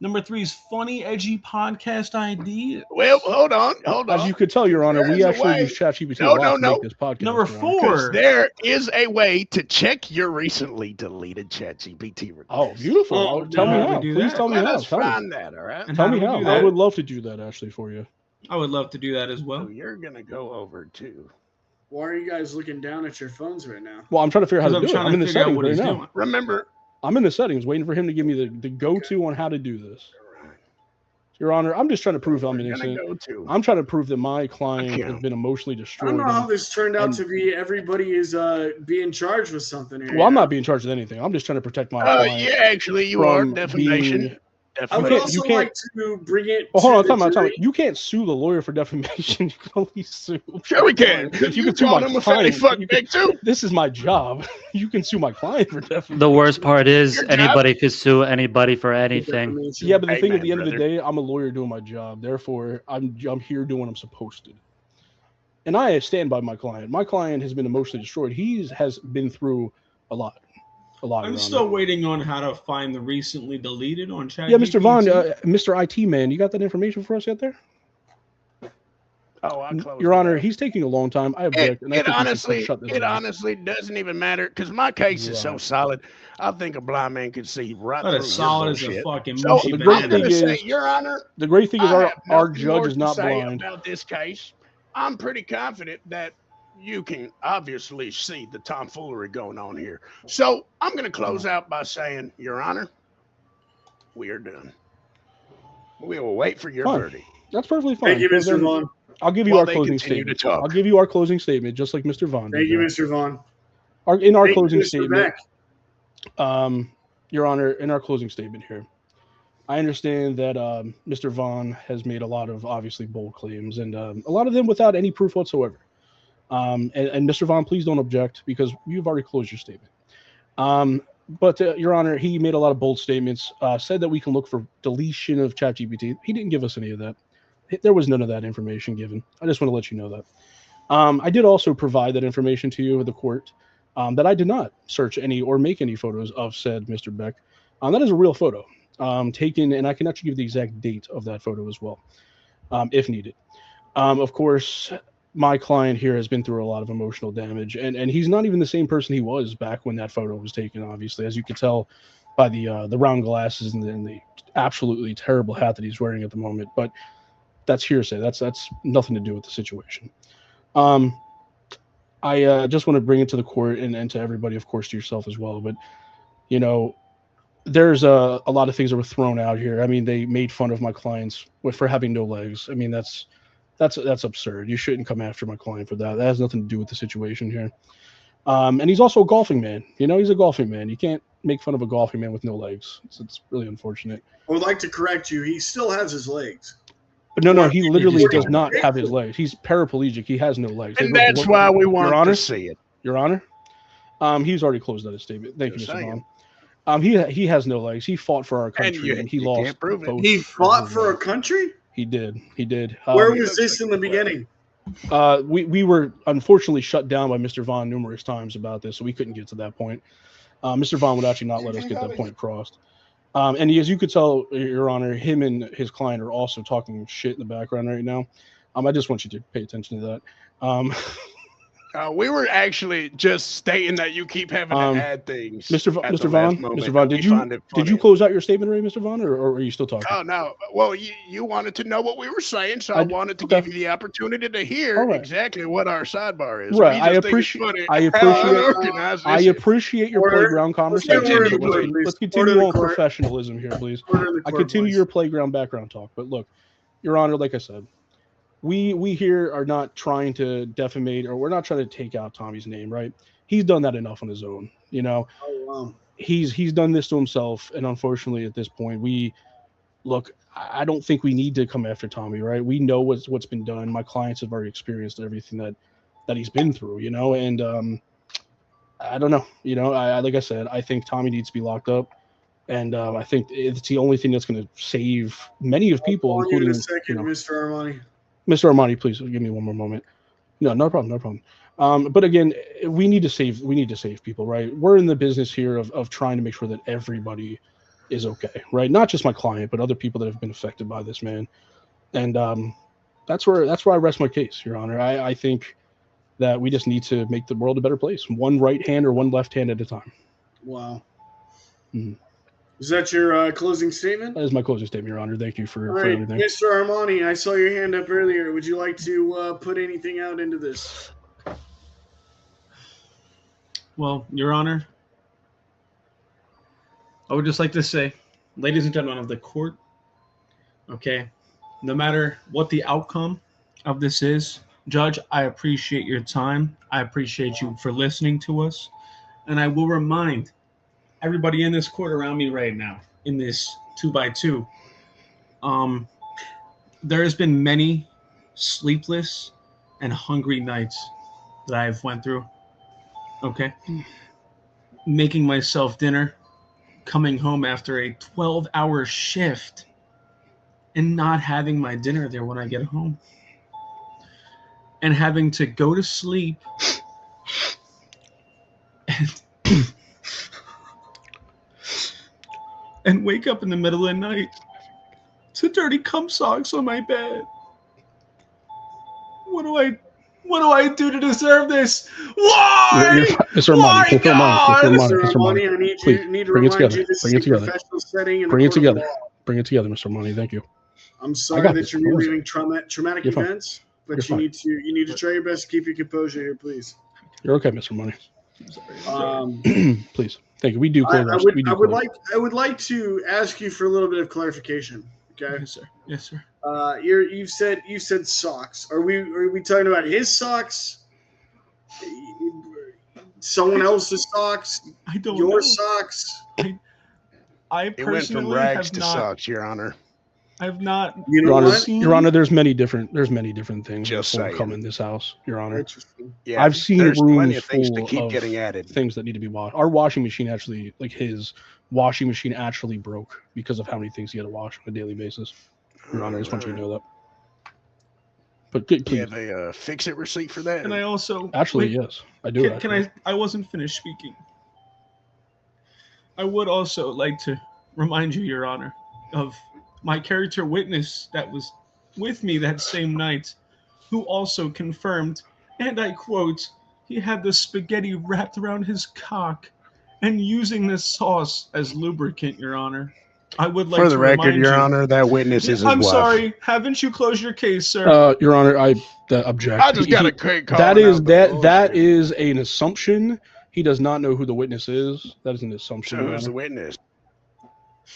Number 3 is funny edgy podcast ideas. Well, hold on. As you could tell, Your Honor, we There's a actually way. use ChatGPT No, a lot no, to no. make this podcast. Number Your Honor. 4. There is a way to check your recently deleted ChatGPT request. Oh, beautiful. Oh, Tell me no, we how. do Please that. tell me Let how. us Tell me. find that, all right? And Tell how me do we how. do I that? would love to do that actually for you. I would love to do that as well. So you're going to go over to. Why are you guys looking down at your phones right now? Well, I'm trying to figure out how Because to I'm do it. I'm trying in to the figure out settings what right he's now. doing. Remember. I'm in the settings waiting for him to give me the go-to on how to do this. Your Honor, I'm just trying to prove I'm We're gonna innocent. go to. I'm trying to prove that my client has Account. been emotionally I don't destroyed. know how this turned out and- to be. Everybody is being charged with something here. Well, I'm not being charged with anything. I'm just trying to protect my client. Yeah, actually, you are. from Defamation. being- I would can't- also you can't- like to bring it. Oh, hold on, to time the out, time jury. out. You can't sue the lawyer for defamation. You can only sue. Sure, we can. If you You can sue called my him a fatty client, fuck you can- big too. This is my job. You can sue my client for defamation. The worst part is Your job? anybody could sue anybody for anything. Defamation. Yeah, but the Hey, thing at man, the end of the brother. day, I'm a lawyer doing my job. Therefore, I'm here doing what I'm supposed to do. And I stand by my client. My client has been emotionally destroyed. Has been through a lot. I'm Your still Honor. waiting on how to find the recently deleted on ChatGPT. Yeah, Mr. Vaughn, Mr. IT man, you got that information for us yet there? Oh, I closed. Your it Honor, out. he's taking a long time. I object. and I It think we should honestly, shut this it down. honestly doesn't even matter because my case is so Right. solid. I think a blind man could see right That through is your solid as a bullshit. fucking So mushy the I'm great going banana. to thing say, is- Your Honor, The great thing is I our have nothing more judge is to not say blind. about this case. I'm pretty confident that you can obviously see the tomfoolery going on here. So I'm going to close out by saying, Your Honor, we are done. We will wait for your Fine. verdict. That's perfectly fine. Thank you, So Mr. then- Vaughn. I'll give you while our they closing continue to statement. talk. I'll give you our closing statement, just like Mr. Vaughn did. Thank you, there. Mr. Vaughn. In our Thank you, closing Mr. statement, Beck. Your Honor, in our closing statement here, I understand that Mr. Vaughn has made a lot of obviously bold claims, and a lot of them without any proof whatsoever. And Mr. Vaughn, please don't object because you've already closed your statement. But Your Honor, he made a lot of bold statements, said that we can look for deletion of ChatGPT. He didn't give us any of that. There was none of that information given. I just want to let you know that. I did also provide that information to you at the court, that I did not search any or make any photos of said Mr. Beck. That is a real photo taken, and I can actually give the exact date of that photo as well, if needed. Of course, my client here has been through a lot of emotional damage, and he's not even the same person he was back when that photo was taken, obviously, as you could tell by the round glasses and the absolutely terrible hat that he's wearing at the moment. But that's hearsay. That's nothing to do with the situation. I just want to bring it to the court and to everybody, of course, to yourself as well. But, there's a lot of things that were thrown out here. I mean, they made fun of my clients for having no legs. I mean, that's absurd. You shouldn't come after my client for that. That has nothing to do with the situation here. And he's also a golfing man. He's a golfing man. You can't make fun of a golfing man with no legs. It's really unfortunate. I would like to correct you. He still has his legs. But no, he literally does not have his legs. He's paraplegic. He has no legs. And that's why we want to see it. Your Honor, he's already closed out his statement. Thank you, Mr. Vaughn. He has no legs. He fought for our country, and he lost. Can't prove it. He fought for a country? He did. Where was this in the beginning? We were unfortunately shut down by Mr. Vaughn numerous times about this, so we couldn't get to that point. Mr. Vaughn would actually not let us get that point crossed. And as you could tell, Your Honor, him and his client are also talking shit in the background right now. I just want you to pay attention to that. We were actually just stating that you keep having to add things. Mr. Vaughn, did you close out your statement already, Mr. Vaughn, or are you still talking? Oh, no. Well, you wanted to know what we were saying, so I wanted to give you the opportunity to hear exactly what our sidebar is. Right. I appreciate your playground conversation. Let's continue on professionalism here, please. I continue your playground background talk, but look, Your Honor, like I said, we here are not trying to defamate, or we're not trying to take out Tommy's name, right? He's done that enough on his own, Oh, wow. He's done this to himself, and unfortunately, at this point, I don't think we need to come after Tommy, right? We know what's been done. My clients have already experienced everything that he's been through, and I don't know, like I said, I think Tommy needs to be locked up, and I think it's the only thing that's going to save many of people, including Mr. Armani. Mr. Armani, please give me one more moment. No problem. But again, we need to save people, right? We're in the business here of trying to make sure that everybody is okay, right? Not just my client, but other people that have been affected by this, man. And that's where I rest my case, Your Honor. I think that we just need to make the world a better place, one right hand or one left hand at a time. Wow. Mm-hmm. Is that your closing statement? That is my closing statement, Your Honor. Thank you for everything. Mr. Armani, I saw your hand up earlier. Would you like to put anything out into this? Well, Your Honor, I would just like to say, ladies and gentlemen of the court, okay, no matter what the outcome of this is, Judge, I appreciate your time. I appreciate you for listening to us. And I will remind everybody in this court around me right now, in this 2x2, there has been many sleepless and hungry nights that I've went through. Okay. Making myself dinner, coming home after a 12-hour shift, and not having my dinner there when I get home. And having to go to sleep and wake up in the middle of the night to dirty cum socks on my bed. What do I do to deserve this? Why? Mr. Armani, Mr. Armani, I need to remind you this is a professional setting. Bring it together, Mr. Armani. Thank you. I'm sorry that you're reliving traumatic events, but you need to try your best to keep your composure here, please. You're okay, Mr. Armani. Please, thank you. We do. I would like to ask you for a little bit of clarification. Okay. Yes, sir. Yes, sir. You said socks. Are we talking about his socks? Someone else's socks? I don't Your know. socks? I It went from personally rags have to not. socks, Your Honor. I've not. You know Your Honor, what? seen. Your Honor, there's many different things Just that will come saying. in this house, Your Honor. Interesting. Yeah, I've seen there's plenty rooms of things to full keep of getting added. things that need to be washed. Our washing machine actually, like his washing machine actually broke because of how many things he had to wash on a daily basis. Your Honor, I just want you to know that. But Do you please, have a fix-it receipt for that? And I also actually, wait, yes, I do. Can I wasn't finished speaking. I would also like to remind you, Your Honor, of my character witness that was with me that same night, who also confirmed, and I quote, he had the spaghetti wrapped around his cock and using this sauce as lubricant, Your Honor. I would like For to the record, remind Your you. Honor, that witness is his I'm wife. sorry. Haven't you closed your case, sir? Your Honor, I object. I just got a quick call. That is an assumption. He does not know who the witness is. That is an assumption. So Your who's the Honor. witness?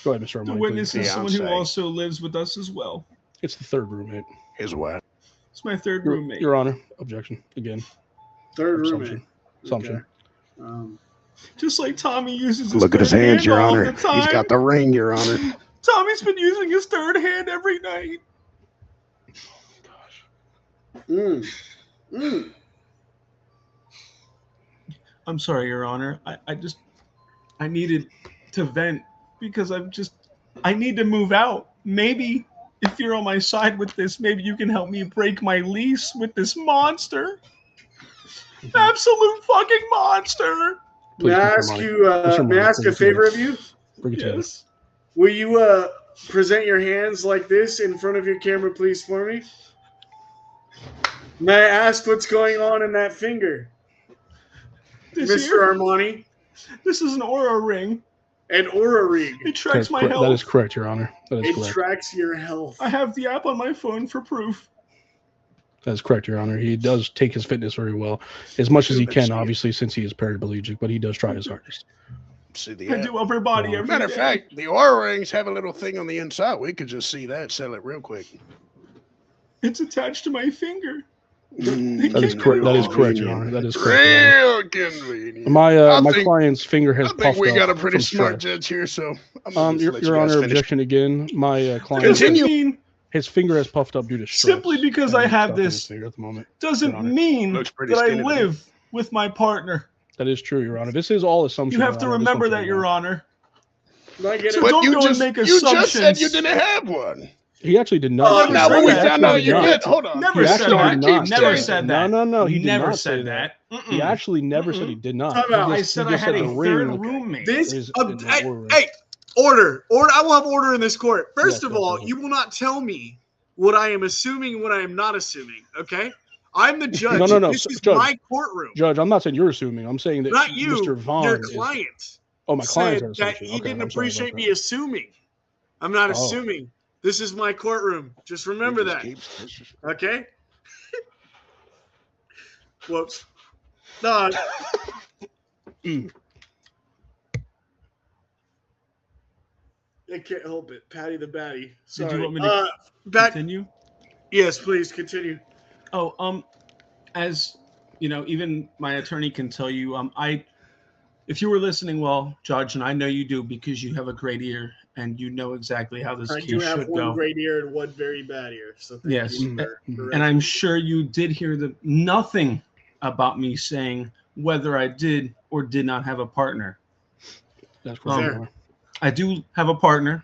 Go ahead, Mr. Armani. The witness please. is someone who also lives with us as well. It's the third roommate. His wife. It's my third roommate. Your Honor, objection again. Third Assumption. roommate. Assumption. Okay. Just like Tommy uses his Look at his third hands, hand Your all Honor. the time. He's got the ring, Your Honor. Tommy's been using his third hand every night. I'm sorry, Your Honor. I needed to vent because I need to move out. Maybe if you're on my side with this, maybe you can help me break my lease with this monster. Absolute fucking monster. Please, May I Mr. ask Armani. you? Mr. May I Armani, ask a please, favor of you? Bring it to Yes. Will you present your hands like this in front of your camera, please, for me? May I ask what's going on in that finger, Mr. Armani? This is an aura ring. An aura ring. It tracks my That health. is correct, Your Honor. That is It correct. tracks your health. I have the app on my phone for proof. That is correct, Your Honor. He does take his fitness very well, as much as he Let's can, see it. obviously, since he is paraplegic, but he does try his hardest. See the I do upper body every Matter of day. fact, the aura rings have a little thing on the inside. We could just see that, sell it real quick. It's attached to my finger. That is correct. That is correct, Your Honor. That is correct. Real convenient. My I my think- client's finger has I think puffed we up got a pretty from smart stress. judge here, so I'm gonna just Your, let you Your guys Honor, finish. objection again. My client, Continue. Mean, his finger has puffed up due to stress. Simply because I and have stuff in his this finger at the moment. doesn't Your Honor. mean Looks pretty that I skinny to me. live with my partner. That is true, Your Honor. This is all assumption. You have Your to Honor. I just remember want you that, to Your know. Honor. I get So it. But don't you go just and make you just said assumptions. you didn't have one. He actually did not. Oh, say now that. when we He found actually out did you not. get- hold on. Never He said actually that. did not Never say said that. that. No, he did Never not said say that. He actually never said he did not. Time out. He I just- said he I just had said a the third ring roommate. This, is hey, in the aura ring. hey, order. I will have order in this court. First Yes, of all, yes. you will not tell me what I am assuming, what I am not assuming. Okay, I'm the judge. No, This is Judge. my courtroom, Judge, I'm not saying you're assuming. I'm saying that not you. Mr. Vaughn Your is. client Oh, my client's said an that assumption. he Okay, didn't I'm sorry about appreciate that. me assuming. I'm not Oh. assuming. This is my courtroom. Just remember that. Okay. Whoops. No. I can't help it. Patty the Batty. Sorry. Did you want me to back. continue? Yes, please continue. Oh, as you know, even my attorney can tell you, if you were listening well, Judge, and I know you do because you have a great ear and you know exactly how this I case do have should one go. great ear and one very bad ear. So thank Yes. you for And correcting I'm me. sure you did hear nothing about me saying whether I did or did not have a partner. That's correct. Fair. Your Honor. I do have a partner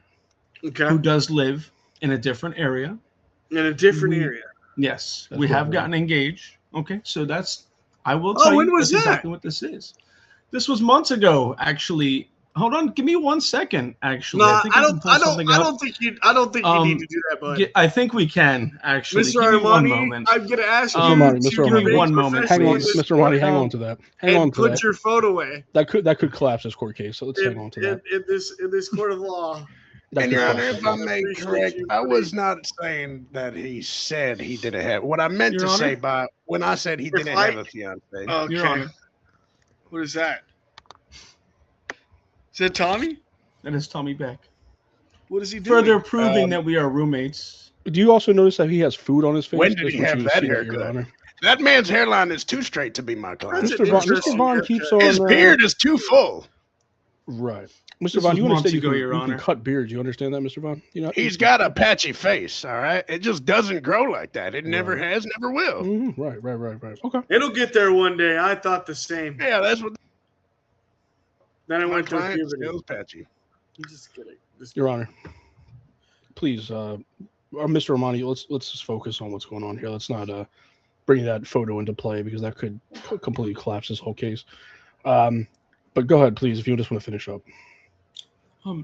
Okay. who does live in a different area. In a different we- area. Yes, That's we what have we're- gotten engaged. Okay, so I will Oh, tell when you was that's that? exactly what this is. This was months ago, actually. Hold on, give me 1 second. Actually, No, think I we can don't. pull I don't. something I up. don't think you. I don't think you need to do that, bud. I think we can actually. Mr. Give me one Armani, moment. I'm going to ask you Mr. Armani, to Mr. Armani. remain Give me 1 moment, Hang on, professional in this Mr. Armani. Hang court on to that. Hang on and to put that. your phone away That could collapse this court case. So let's hang on to that. in this court of law. That And could Your collapse Honor, this if I case. may appreciate correct, you I was putting- not saying that he said he didn't have. What I meant Your to Honor? say by when I said he Your didn't client- have a fiance. Okay. Your Honor, What is that? Is it Tommy? that is Tommy Beck. What is he doing? Further proving that we are roommates. Do you also notice that he has food on his face? When did That's he what have you that see there, haircut? Your Honor. That man's hairline is too straight to be my client. That's an Mr. Vaughn interesting keeps haircut. on. His beard is too full. Right. This Mr. Vaughn, was you months understand ago, Your you Honor. can cut beards. You understand that, Mr. Vaughn? You know, He's got a patchy face, all right? It just doesn't grow like that. It never Right. has, never will. Right. Okay. It'll get there one day. I thought the same. Yeah, that's what Then I my went through client puberty. still patchy. Just kidding. Your Honor, please, Mr. Romani, let's just focus on what's going on here. Let's not bring that photo into play because that could completely collapse this whole case. But go ahead, please, if you just want to finish up. I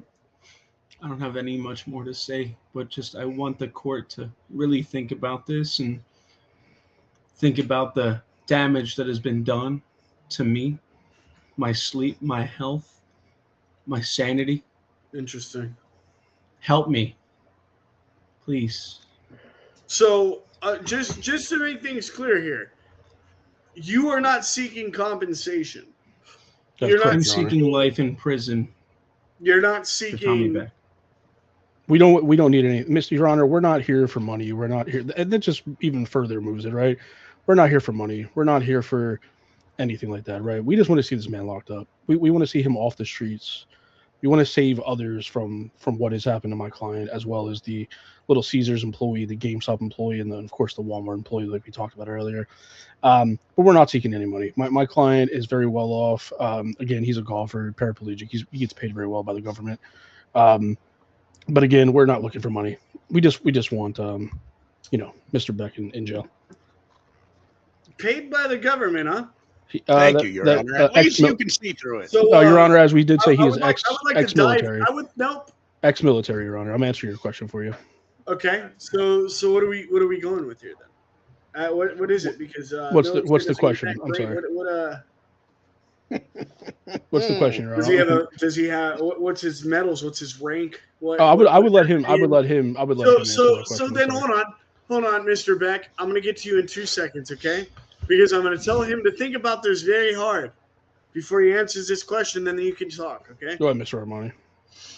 don't have any much more to say, but just I want the court to really think about this and think about the damage that has been done to me, my sleep, my health, my sanity. Interesting. Help me, please. So, just to make things clear here, you are not seeking compensation. That's You're correct, I'm not Your Honor. seeking life in prison You're not for Tommy seeking. back. We don't need any, Mr. Your Honor. We're not here for money. We're not here, and that just even further moves it, right? We're not here for money. We're not here for anything like that, right? We just want to see this man locked up. We want to see him off the streets. We want to save others from what has happened to my client, as well as the Little Caesars employee, the GameStop employee, and then of course the Walmart employee, like we talked about earlier. But we're not seeking any money. My client is very well off. Again, he's a golfer, paraplegic. He gets paid very well by the government. But again, we're not looking for money. We just want Mr. Beck in jail. Paid by the government, huh? Thank you, Your Honor. At least you can see through it. So, Your Honor, as we did say, he is I would like to ex-military. dive. Nope. Ex-military, Your Honor. I'm answering your question for you. Okay. So what are we going with here then? What is it? Because What's no the one's question? gonna say I'm that sorry. What What's the question, Your does Honor? he have? What's his medals? What's his rank? What? I would let him. So answer that question. then I'm sorry. hold on, Mr. Beck. I'm gonna get to you in 2 seconds, okay? Because I'm gonna tell him to think about this very hard before he answers this question. Then you can talk, okay? Go ahead, Mr. Armani.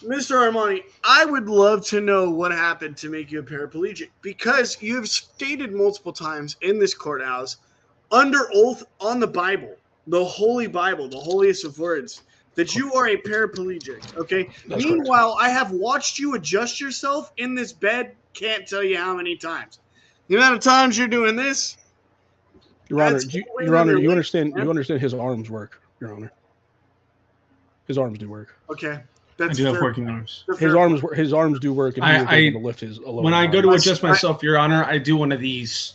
Mr. Armani, I would love to know what happened to make you a paraplegic because you've stated multiple times in this courthouse, under oath on the Bible, the Holy Bible, the holiest of words, that you are a paraplegic. Okay. That's Meanwhile, I have watched you adjust yourself in this bed. Can't tell you how many times. The amount of times you're doing this. Your Honor, That's way Your Honor, under you weight, understand? man. You understand his arms work, Your Honor. His arms do work. Okay. I That's do have fair. working arms. His arms do work, and he was able to lift his alone. When I go to body. adjust myself, Your Honor, I do one of these.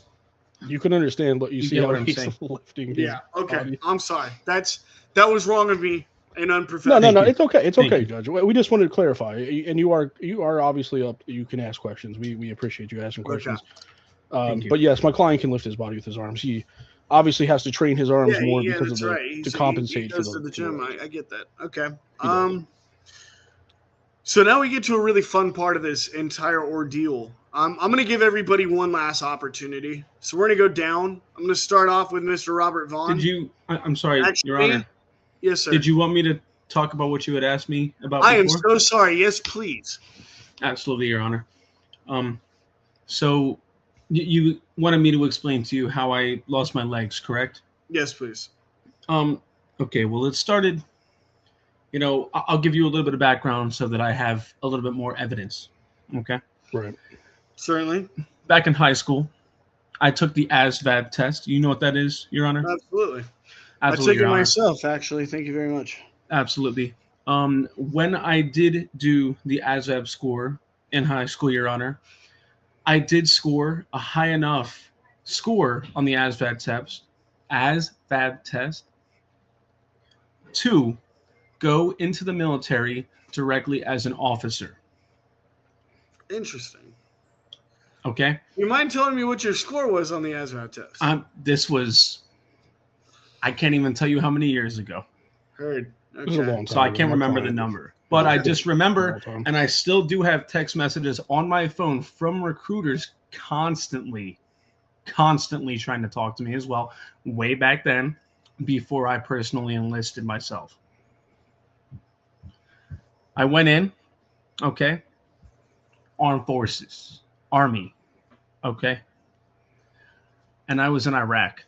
You can understand, but you see get how what I'm he's saying. lifting. His Yeah. Okay. body. I'm sorry. That was wrong of me and unprofessional. No, Thank you. it's okay. It's Thank okay, you. Judge. We just wanted to clarify, and you are obviously up. You can ask questions. We appreciate you asking questions. Thank you. But yes, my client can lift his body with his arms. He obviously has to train his arms more because that's of the right. to compensate he for goes to the gym. for I get that. Okay. does. So now we get to a really fun part of this entire ordeal. I'm going to give everybody one last opportunity. So we're going to go down. I'm going to start off with Mr. Robert Vaughn. Did you? I'm sorry, Actually, Your Honor. Yes, sir. Did you want me to talk about what you had asked me about I am before? so sorry. Yes, please. Absolutely, Your Honor. So you wanted me to explain to you how I lost my legs, correct? Yes, please. Okay, well, it started, I'll give you a little bit of background so that I have a little bit more evidence, okay? Right. Certainly. Back in high school, I took the ASVAB test. You know what that is, Your Honor? Absolutely. Absolutely, I took Your it Honor. myself, actually. Thank you very much. Absolutely. When I did do the ASVAB score in high school, Your Honor, I did score a high enough score on the ASVAB test to go into the military directly as an officer. Interesting. Okay? You mind telling me what your score was on the ASVAB test? This was, I can't even tell you how many years ago. Heard. It was a long time. So I ago. can't My remember the client- number. But I just remember, Long time. and I still do have text messages on my phone from recruiters constantly trying to talk to me as well, way back then, before I personally enlisted myself. I went in, okay, armed forces, Army, okay? And I was in Iraq.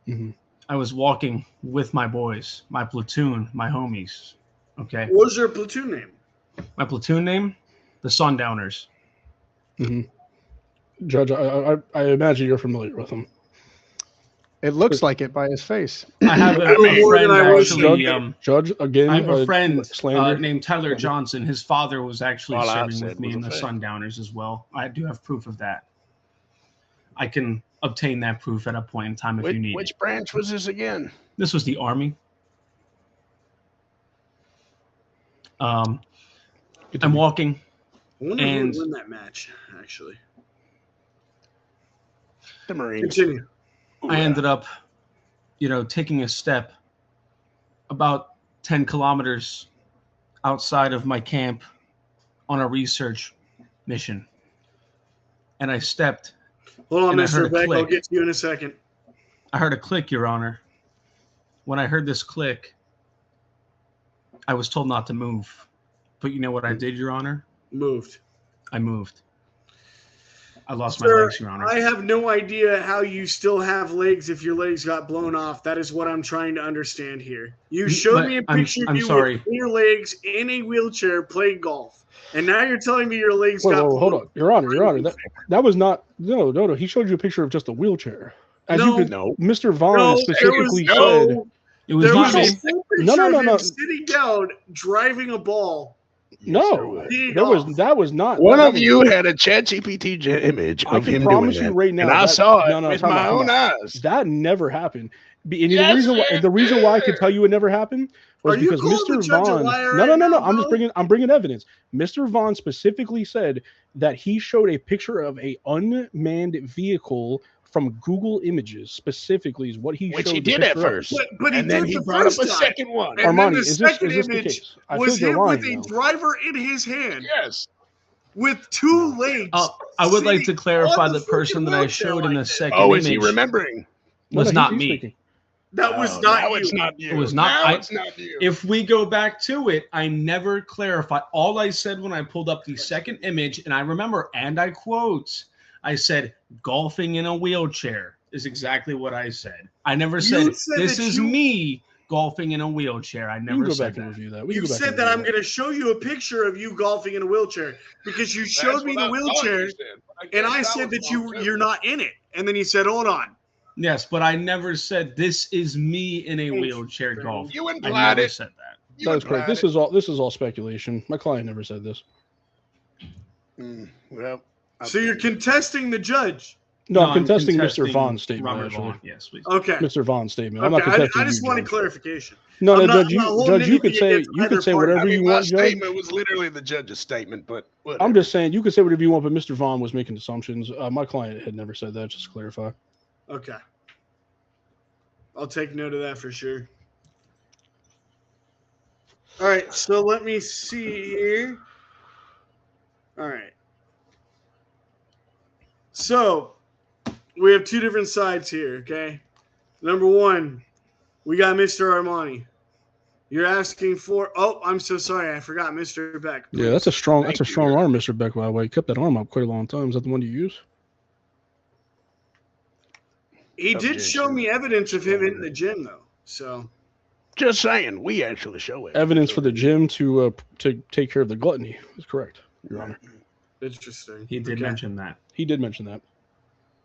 Mm-hmm. I was walking with my boys, my platoon, my homies, okay? What was your platoon name? My platoon name? The Sundowners. Mm-hmm. Judge, I imagine you're familiar with him. It looks like it by his face. I have a more friend than I wish. actually. Judge, again, I have a friend slander. named Tyler Johnson. His father was actually All I serving said with me was in a the fact. Sundowners as well. I do have proof of that. I can obtain that proof at a point in time if you need Which it. branch was this again? This was the Army. I'm walking. I wonder who And- would win that match, actually. The Marines. Continue. I ended up, taking a step about 10 kilometers outside of my camp on a research mission. And I stepped. Hold on, And I heard Mr. a Beck. I'll click. get to you in a second. I heard a click, Your Honor. When I heard this click, I was told not to move. But you know what I did, Your Honor? Moved. I moved. I lost my Sir, legs, Your Honor. I have no idea how you still have legs if your legs got blown off. That is what I'm trying to understand here. You showed But me a I'm picture of you sorry. with clear legs in a wheelchair playing golf. And now you're telling me your legs Wait, got whoa, hold blown on, Your Honor. That was not. No. He showed you a picture of just a wheelchair. As No. you could, No. Mr. Vaughn No, specifically there said. was It was there not was a me. full picture No, of him no. sitting down, driving a ball. No, Teeing there was off. that was not. One that of was- you had a ChatGPT image I of can him promise doing you that, right now. and I that- saw it no, with time my out, time own out. eyes. That never happened. And Yes, the reason why I could tell you it never happened was Are you because calling the Mr. judge a Vaughn. liar No. right now, I'm bro? bringing evidence. Mr. Vaughn specifically said that he showed a picture of a unmanned vehicle from Google Images. Specifically, is what he Which showed he the did at picture of. first, But he and then did he the brought up first a time. second one. And Armani, then the is this second the image case? I was feel you're him with lying a now. driver in his hand Yes. with two legs. I would like to sitting clarify on the person freaking that I wheelchair showed in like the this. second Oh, is he image remembering? was he's not me. speaking. That was Oh, not now you. it's not you. It was not- Now I- it's not you. If we go back to it, I never clarified. All I said when I pulled up the second image, and I remember, and I quote, I said, golfing in a wheelchair is exactly what I said. I never said, said this that is you- me golfing in a wheelchair. I We never can go said back and that. review that. We You can go back said and that review I'm going to show you a picture of you golfing in a wheelchair because you That's showed me what the I thought wheelchair, you said, but and I guess said was that wrong, too. you're not in it. And then you said, hold on. Yes, but I never said this is me in a Thanks, wheelchair Brandon. golf. You I implied never it. said that. You That is correct. implied This is all speculation. My client never said this. it. Well, So you're contesting the judge. No, I'm I'm contesting Mr. contesting Vaughn's statement. Robert Actually, Vaughn. Yes, please. Okay. Mr. Vaughn's statement. I'm not Okay. contesting I just you, wanted Judge. clarification. No, I'm not- Judge. I'm not holding Judge, you could anything say against either party. whatever I mean, you my want, Judge. statement was literally the judge's statement, but whatever. I'm just saying you could say whatever you want, but Mr. Vaughn was making assumptions. My client had never said that. Just to clarify. Okay. I'll take note of that for sure. All right, so let me see here. All right. So we have two different sides here, okay? Number one, we got Mr. Armani. You're asking for I'm so sorry, I forgot Mr. Beck. Yeah, that's a strong Thank you. arm, Mr. Beck. By the way, you kept that arm up quite a long time. Is that the one you use? He did Objection. show me evidence of him in the gym though. So Just saying, we actually show it. Evidence for the gym to take care of the gluttony is correct, Your Honor. interesting. He did Okay. mention that. He did mention that.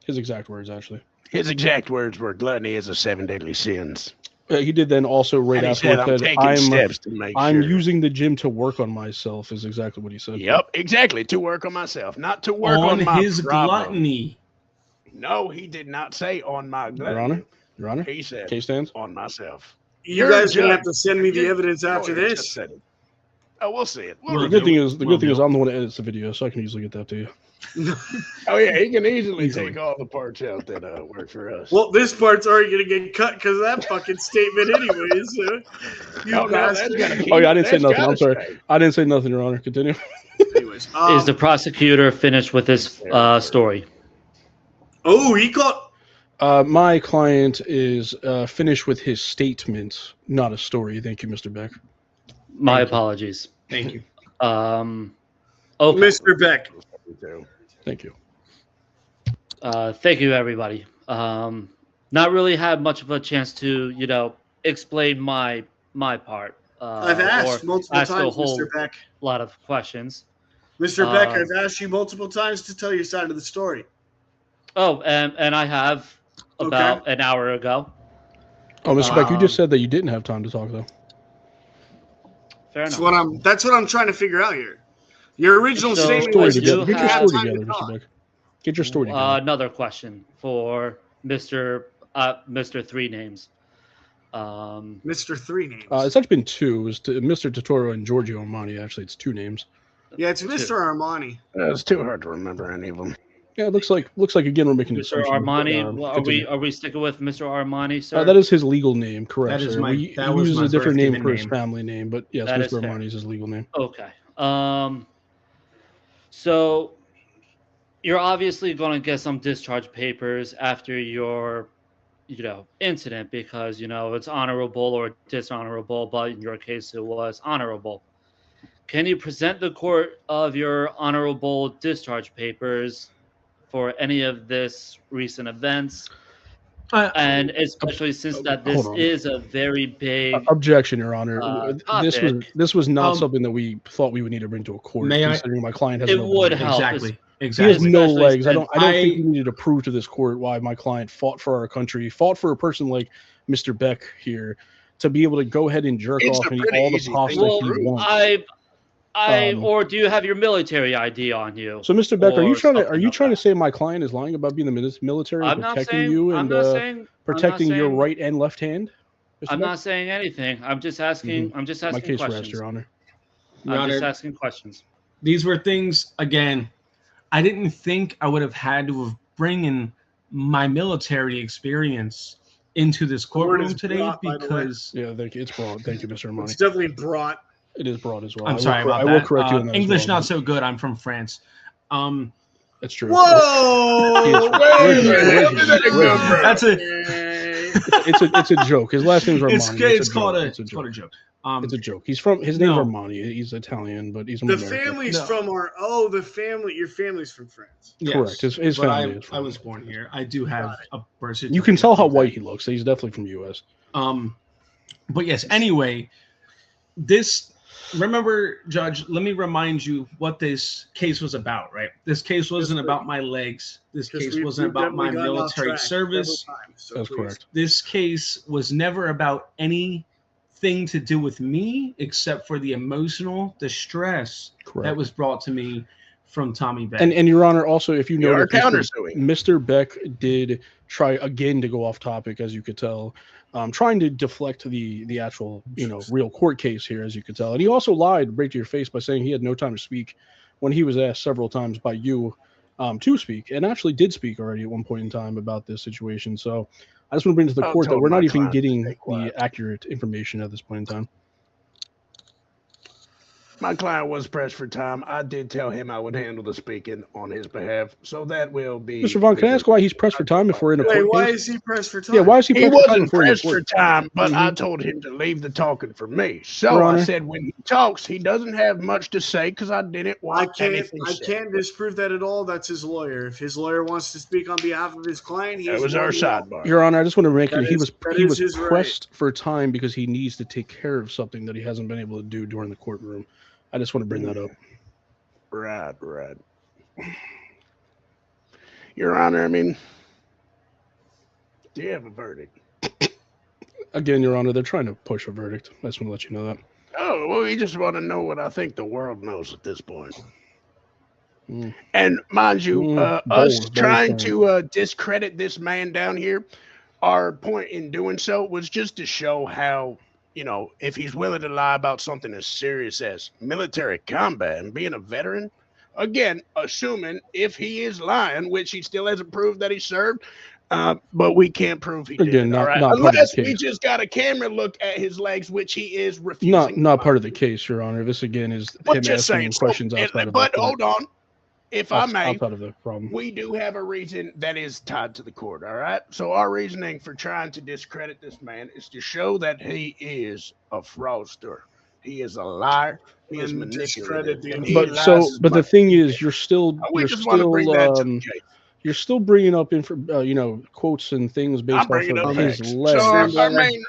His exact words, actually. His exact words were, "Gluttony is a 7 deadly sins." He did then also right And he after said, "I'm that. taking steps to make I'm sure." using the gym to work on myself. Is exactly what he said. Yep, exactly. To work on myself, not to work On on my his problem. gluttony. No, he did not say on my gluttony. Your Honor. He said Case stands. on myself. You You're guys a gonna have judge. to send me the Your evidence after lawyer this. just said it. Oh, we'll see it. Well, The review good thing it. is I'm the one that edits the video, so I can usually get that to you. Oh yeah, he can easily Easily. take all the parts out that work for us. Well, this part's already gonna get cut because of that fucking statement, anyways. You no, that's bastard. gotta keep. Oh yeah, I didn't say that's nothing. gotta I'm sorry. stay. I didn't say nothing, Your Honor. Continue. Anyways, Is the prosecutor finished with his story? oh, he caught. My client is finished with his statement, not a story. Thank you, Mr. Beck. My apologies. Thank you. Okay. Mr. Beck. Thank you. Thank you, everybody. Not really had much of a chance to, explain my part, I've or asked multiple ask a times, Mr. whole Beck. lot of questions. Mr. Beck, Um, I've asked you multiple times to tell your side of the story. oh, and I have Okay. about an hour ago. Oh, Mr. Beck, you just Um, said that you didn't have time to talk, though. Fair That's enough. that's what I'm trying to figure out here. Your original Get your So statement I story was you do together. Get your had have story time to together, Mr. talk. Beck. Get your story together. another question for Mr. Three Names. Mr. Three Names. It's actually been two. It's Mr. Totoro and Giorgio Armani. Actually, it's two names. Yeah, it's Mr. Two. Armani. It's too hard to remember any of them. Yeah, it looks like again we're making Mr. assumptions. Armani. But, Are we continue. sticking with Mr. Armani, sir? That is his legal name, correct? That is sir. my- He that was uses my a different birth name given for his name. family name, but yes, That is Mr. fair. Armani is his legal name. Okay. So you're obviously going to get some discharge papers after your, incident because it's honorable or dishonorable, but in your case it was honorable. Can you present the court of your honorable discharge papers for any of this recent events? And especially since that Hold this on. is a very big Objection, Your Honor. topic, This was not Um, something that we thought we would need to bring to a court. May I- Considering my client has it no would legs. help. Exactly. He has Exactly. no especially legs. I since don't think I- we needed to prove to this court why my client fought for our country, fought for a person like Mr. Beck here to be able to go ahead and jerk It's off a and eat pretty all the easy pasta thing to Well, he prove. wants. or do you have your military ID on you? So, Mr. Beck, are you or trying to something of say my client is lying about being the military and I'm not protecting saying. you I'm and not saying. protecting your saying- right and left hand? Mr. I'm Beck? not saying anything. I'm just asking. I'm just My asking case rests, questions. Your Honor. Your I'm just Honor, asking questions. these were things, again, I didn't think I would have had to have bring in my military experience into this courtroom is today brought, by the way. because Yeah, thank you. It's broad. Thank you, Mr. It's Armani. definitely brought. It is broad as well. I'm sorry about I that. will correct you on that. as English well, not but so good. I'm from France. That's true. Whoa! Wait a minute. Originally. Where did that come from? That's a It's a joke. His last name's Armani. it's called a It's a joke. joke. It's a joke. His name's No. Armani. He's Italian, but he's from The America. family's No. from the family. Your family's from France. Correct. His but family is I from- was born here. I do have a birth certificate. You can tell how white he looks. So he's definitely from the U.S. But yes. Anyway, this. Remember, Judge. Let me remind you what this case was about. Right. This case wasn't about my legs. This case wasn't about my military service. That's correct. This case was never about anything to do with me except for the emotional distress Correct. that was brought to me from Tommy Beck. And Your Honor, also, if you You are noticed, countersuing. Mr. Beck did try again to go off topic, as you could tell, trying to deflect the actual, real court case here, as you could tell. And he also lied right to your face by saying he had no time to speak when he was asked several times by you to speak, and actually did speak already at one point in time about this situation. So I just want to bring to the court that told we're my not even client to getting stay the quiet. accurate information at this point in time. My client was pressed for time. I did tell him I would handle the speaking on his behalf, so that will be. Mr. Vaughn, can I ask why he's pressed for time if we're in a Wait, court why case? is he pressed for time? Yeah, why is he He pressed for time wasn't if we're in a pressed for court? time, but I Mhm. told him to leave the talking for me. So Your I Honor. said when he talks, he doesn't have much to say because I didn't I want can't. anything I said. can't disprove that at all. That's his lawyer. If his lawyer wants to speak on behalf of his client, That was our sidebar. Your Honor, I just want to make it. He was that is his pressed for time because he needs to take care of something that he hasn't been able to do during the courtroom. I just want to bring that up. Right. Your Honor, I mean, do you have a verdict? Again, Your Honor, they're trying to push a verdict. I just want to let you know that. Oh, well, we just want to know what I think the world knows at this point. Mm. And mind you, Bold, us bold trying claim. to discredit this man down here, our point in doing so was just to show how, if he's willing to lie about something as serious as military combat and being a veteran, again, assuming if he is lying, which he still hasn't proved that he served, but we can't prove he did. Again, All right, not part of the unless we case. just got a camera look at his legs, which he is refusing. Not part of the case, Your Honor. This again is But him just asking saying, questions outside of the but court. hold on, if I may, outside of the problem. we do have a reason that is tied to the court, all right? So our reasoning for trying to discredit this man is to show that he is a fraudster. He is a liar. He is And discredit manipulative. the And he information. lies But the about thing what he is, did. you're still We just want to bring that to the case. you're still bringing up quotes and things I'm based off bringing of up his facts. letter. So Stand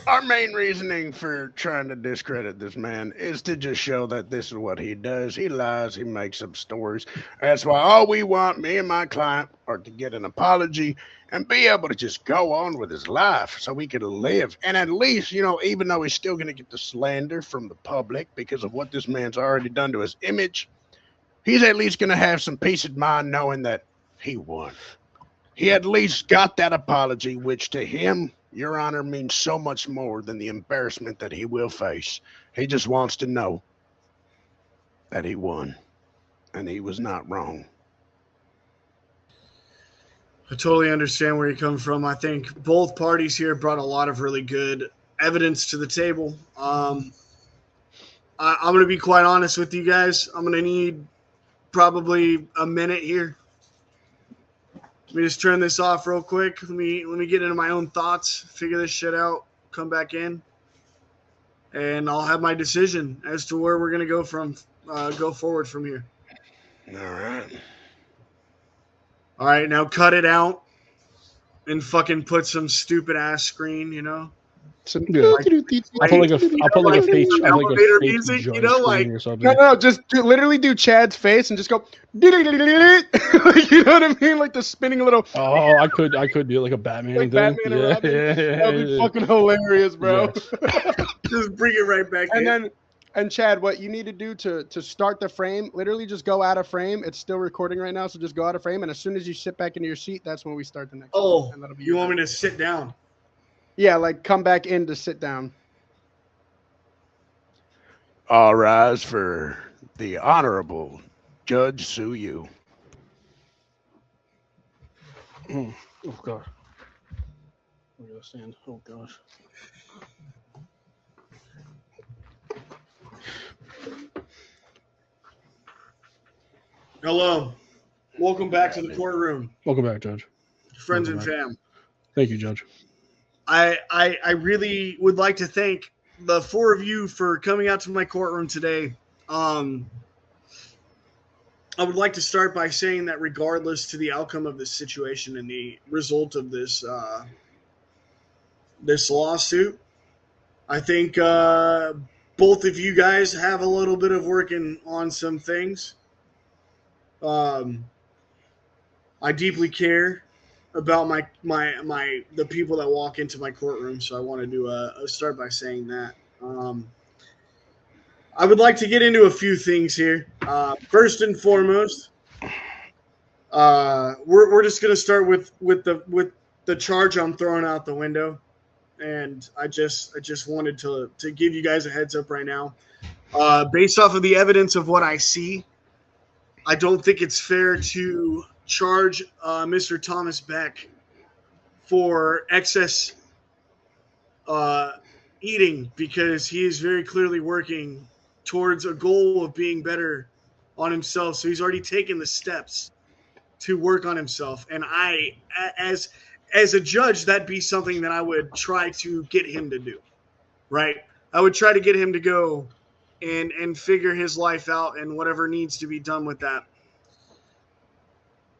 our main reasoning for trying to discredit this man is to just show that this is what he does. He lies. He makes up stories. That's why all we want, me and my client, are to get an apology and be able to just go on with his life so he can live. And at least, even though he's still going to get the slander from the public because of what this man's already done to his image, he's at least going to have some peace of mind knowing that he won. He at least got that apology, which to him, Your Honor, means so much more than the embarrassment that he will face. He just wants to know that he won and he was not wrong. I totally understand where you come from. I think both parties here brought a lot of really good evidence to the table. I'm going to be quite honest with you guys. I'm going to need probably a minute here. Let me just turn this off real quick. Let me get into my own thoughts, figure this shit out, come back in, and I'll have my decision as to where we're going to go forward from here. All right. All right, now cut it out and fucking put some stupid ass screen, Some Yeah. I'll put like a fake elevator music, judge like screen or something. No, just literally do Chad's face and just go. You know what I mean? Like the spinning little. Oh, I could do like a Batman Like thing. Batman and Robin. That'd be fucking hilarious, bro. Yes. just bring it right back in. And Chad, what you need to do to start the frame, literally just go out of frame. It's still recording right now, so just go out of frame. And as soon as you sit back into your seat, that's when we start the next one. Oh, And that'll be you want me to sit down? Yeah, like come back in to sit down. All rise for the Honorable Judge Sue Yu. Oh god. Where do I stand? Oh gosh. Hello. Welcome back to the courtroom, Welcome back, Judge. friends Welcome and fam. Thank you, Judge. I really would like to thank the four of you for coming out to my courtroom today. I would like to start by saying that regardless to the outcome of this situation and the result of this this lawsuit, I think both of you guys have a little bit of working on some things. I deeply care about the people that walk into my courtroom, so I want to start by saying that. I would like to get into a few things here. First and foremost, we're just going to start with the charge I'm throwing out the window, and I just wanted to give you guys a heads up right now. Based off of the evidence of what I see, I don't think it's fair to charge Mr. Thomas Beck for excess eating because he is very clearly working towards a goal of being better on himself. So he's already taken the steps to work on himself. And I, as a judge, that'd be something that I would try to get him to do, right? I would try to get him to go and figure his life out and whatever needs to be done with that.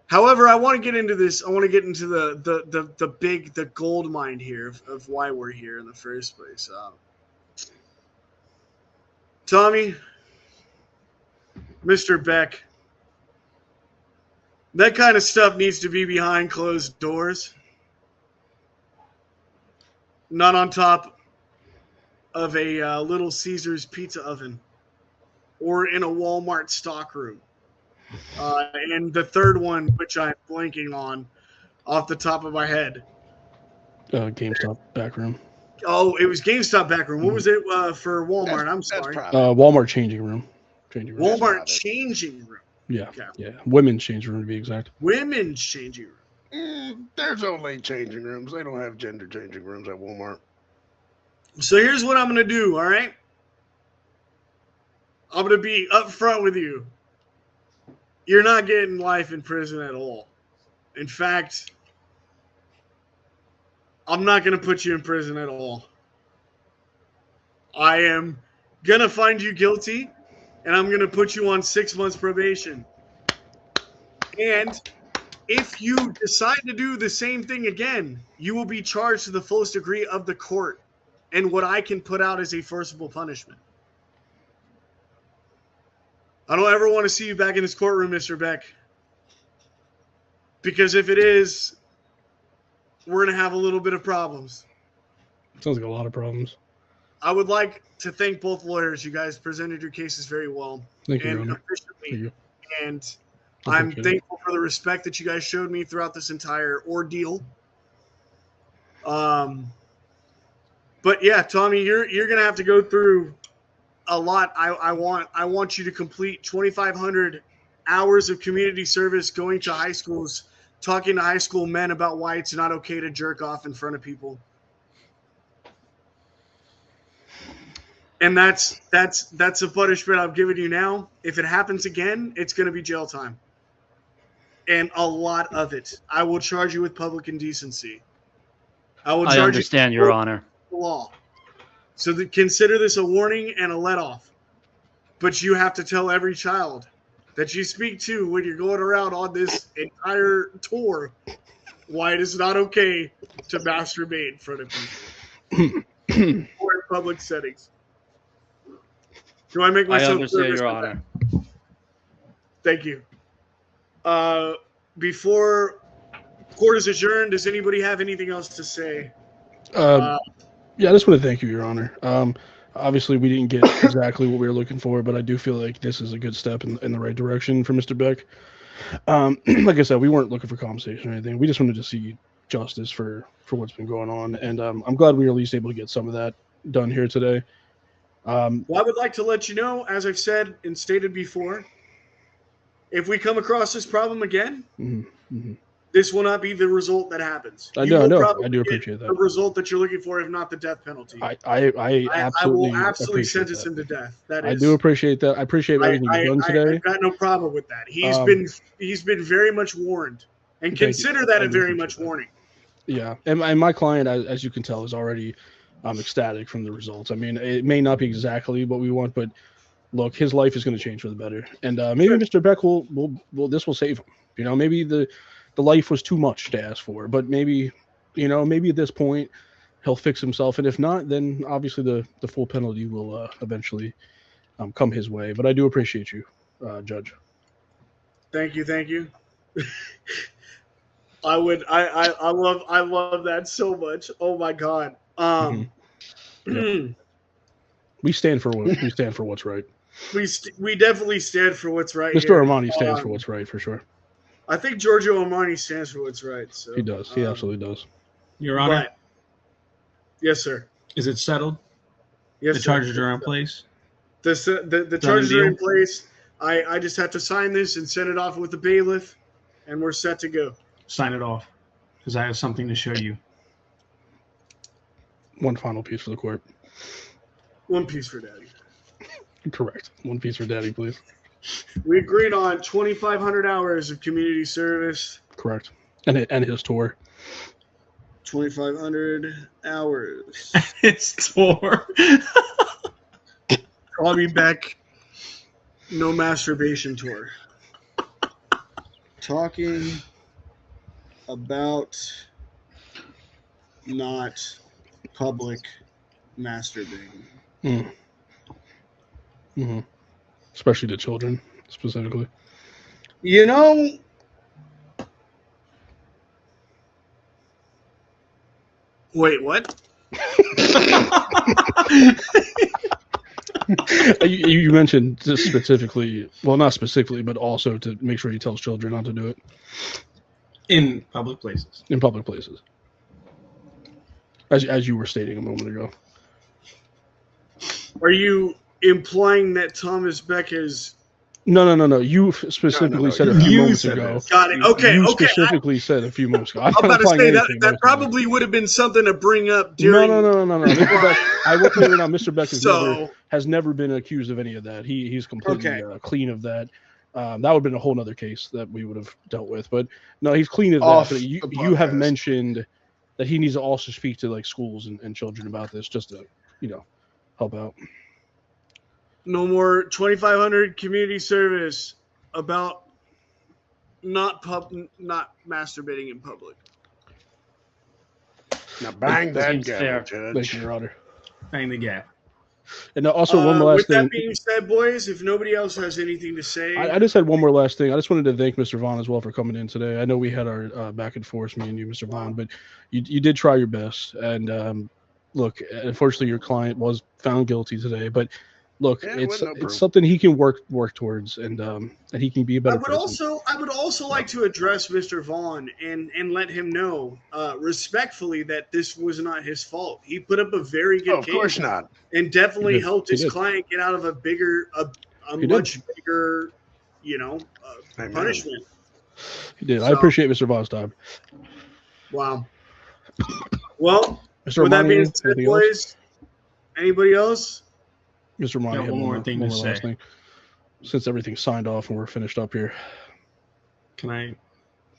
However, I want to get into this. I want to get into the gold mine here of why we're here in the first place. Tommy, Mr. Beck, that kind of stuff needs to be behind closed doors, not on top of a Little Caesars pizza oven or in a Walmart stockroom. And the third one, which I'm blanking on off the top of my head. GameStop backroom. Oh, it was GameStop backroom. What was it for Walmart? I'm sorry. Walmart changing room. Walmart changing room. Yeah. Okay. Yeah. Women's changing room to be exact. Women's changing room. There's only changing rooms. They don't have gender changing rooms at Walmart. So here's what I'm going to do, all right? I'm going to be upfront with you. You're not getting life in prison at all. In fact, I'm not going to put you in prison at all. I am gonna find you guilty, and I'm gonna put you on 6 months probation. And if you decide to do the same thing again, you will be charged to the fullest degree of the court and what I can put out as a forcible punishment. I don't ever want to see you back in this courtroom, Mr. Beck. Because if it is, we're going to have a little bit of problems. Sounds like a lot of problems. I would like to thank both lawyers. You guys presented your cases very well Thank you, Your and Honor. efficiently. Thank you. And I I'm appreciate it. thankful for the respect that you guys showed me throughout this entire ordeal. But yeah, Tommy, you're gonna have to go through a lot. I want you to complete 2,500 hours of community service, going to high schools, talking to high school men about why it's not okay to jerk off in front of people. And that's a punishment I've given you now. If it happens again, it's going to be jail time. And a lot of it. I will charge you with public indecency. I understand, Your Honor. The law. So consider this a warning and a let-off. But you have to tell every child that you speak to when you're going around on this entire tour why it is not okay to masturbate in front of people or in public settings. Do I make myself understand, Your Honor. Thank you. Before court is adjourned, does anybody have anything else to say? Yeah, I just want to thank you, Your Honor. Obviously, we didn't get exactly what we were looking for, but I do feel like this is a good step in the right direction for Mr. Beck. Like I said, we weren't looking for compensation or anything. We just wanted to see justice for what's been going on, and I'm glad we were at least able to get some of that done here today. Well, I would like to let you know, as I've said and stated before, if we come across this problem again, this will not be the result that happens. I know. I do appreciate that. The result that you're looking for, if not the death penalty. I absolutely will absolutely sentence that. him to death. I do appreciate that. I appreciate everything you've done today. I've got no problem with that. He's been very much warned, and consider that a very much warning. Yeah, and my client, as you can tell, is already ecstatic from the results. I mean, it may not be exactly what we want, but look, his life is going to change for the better, and maybe Mr. Beck will this will save him. You know, maybe the life was too much to ask for, but maybe at this point he'll fix himself, and if not, then obviously the full penalty will eventually come his way. But I do appreciate you, Judge. Thank you. I love that so much. Oh my God. Yep. We stand for what's right. We definitely stand for what's right. Mr. Armani stands for what's right, for sure. I think Giorgio Armani stands for what's right. So he does. He absolutely does. Your Honor. But, yes, sir. Is it settled? Yes, the charges are in place. The charges are in place. I just have to sign this and send it off with the bailiff, and we're set to go. Sign it off, because I have something to show you. One final piece for the court. One piece for Daddy. Correct. One piece for Daddy, please. We agreed on 2,500 hours of community service. Correct. And his tour. 2,500 hours. His tour. Call me back. No masturbation tour. Talking about not public masturbating. Mm-hmm. Especially to children, specifically. You know, wait, what? You mentioned this specifically, well, not specifically, but also to make sure he tells children not to do it. In public places. In public places. As you were stating a moment ago. Are you implying that Thomas Beck is... No. You specifically said a few moments ago. Got it. Okay. You specifically said a few moments ago. I'm about to say that probably would have been something to bring up during... No. Mr. Beck, I will tell you right now, Mr. Beck has never been accused of any of that. He's completely clean of that. That would have been a whole other case that we would have dealt with. But no, he's clean of that. But you have mentioned that he needs to also speak to like schools and children about this, just to help out. No more 2,500 community service about not masturbating in public. Now bang that Seems gavel, fair. Judge. Thank you, Your Honor. Bang the gap. And also one last with thing. that being said, boys, if nobody else has anything to say, I just had one more last thing. I just wanted to thank Mr. Vaughn as well for coming in today. I know we had our back and forth, me and you, Mr. Vaughn, but you did try your best. And look, unfortunately, your client was found guilty today. But look, Yeah, it's with no proof. something he can work towards, and he can be a better I would person. also like to address Mr. Vaughn and let him know respectfully that this was not his fault. He put up a very good Oh, of case course not. and definitely He did. helped He his did. client get out of a He much bigger, Amen. punishment. He did. I So- appreciate Mr. Vaughn's time. Wow. Well, Mr. with that Armani, being said, anything else? boys, anybody else? Mr. Armani, Got had one more thing to last say. thing. Since everything's signed off and we're finished up here. Can I?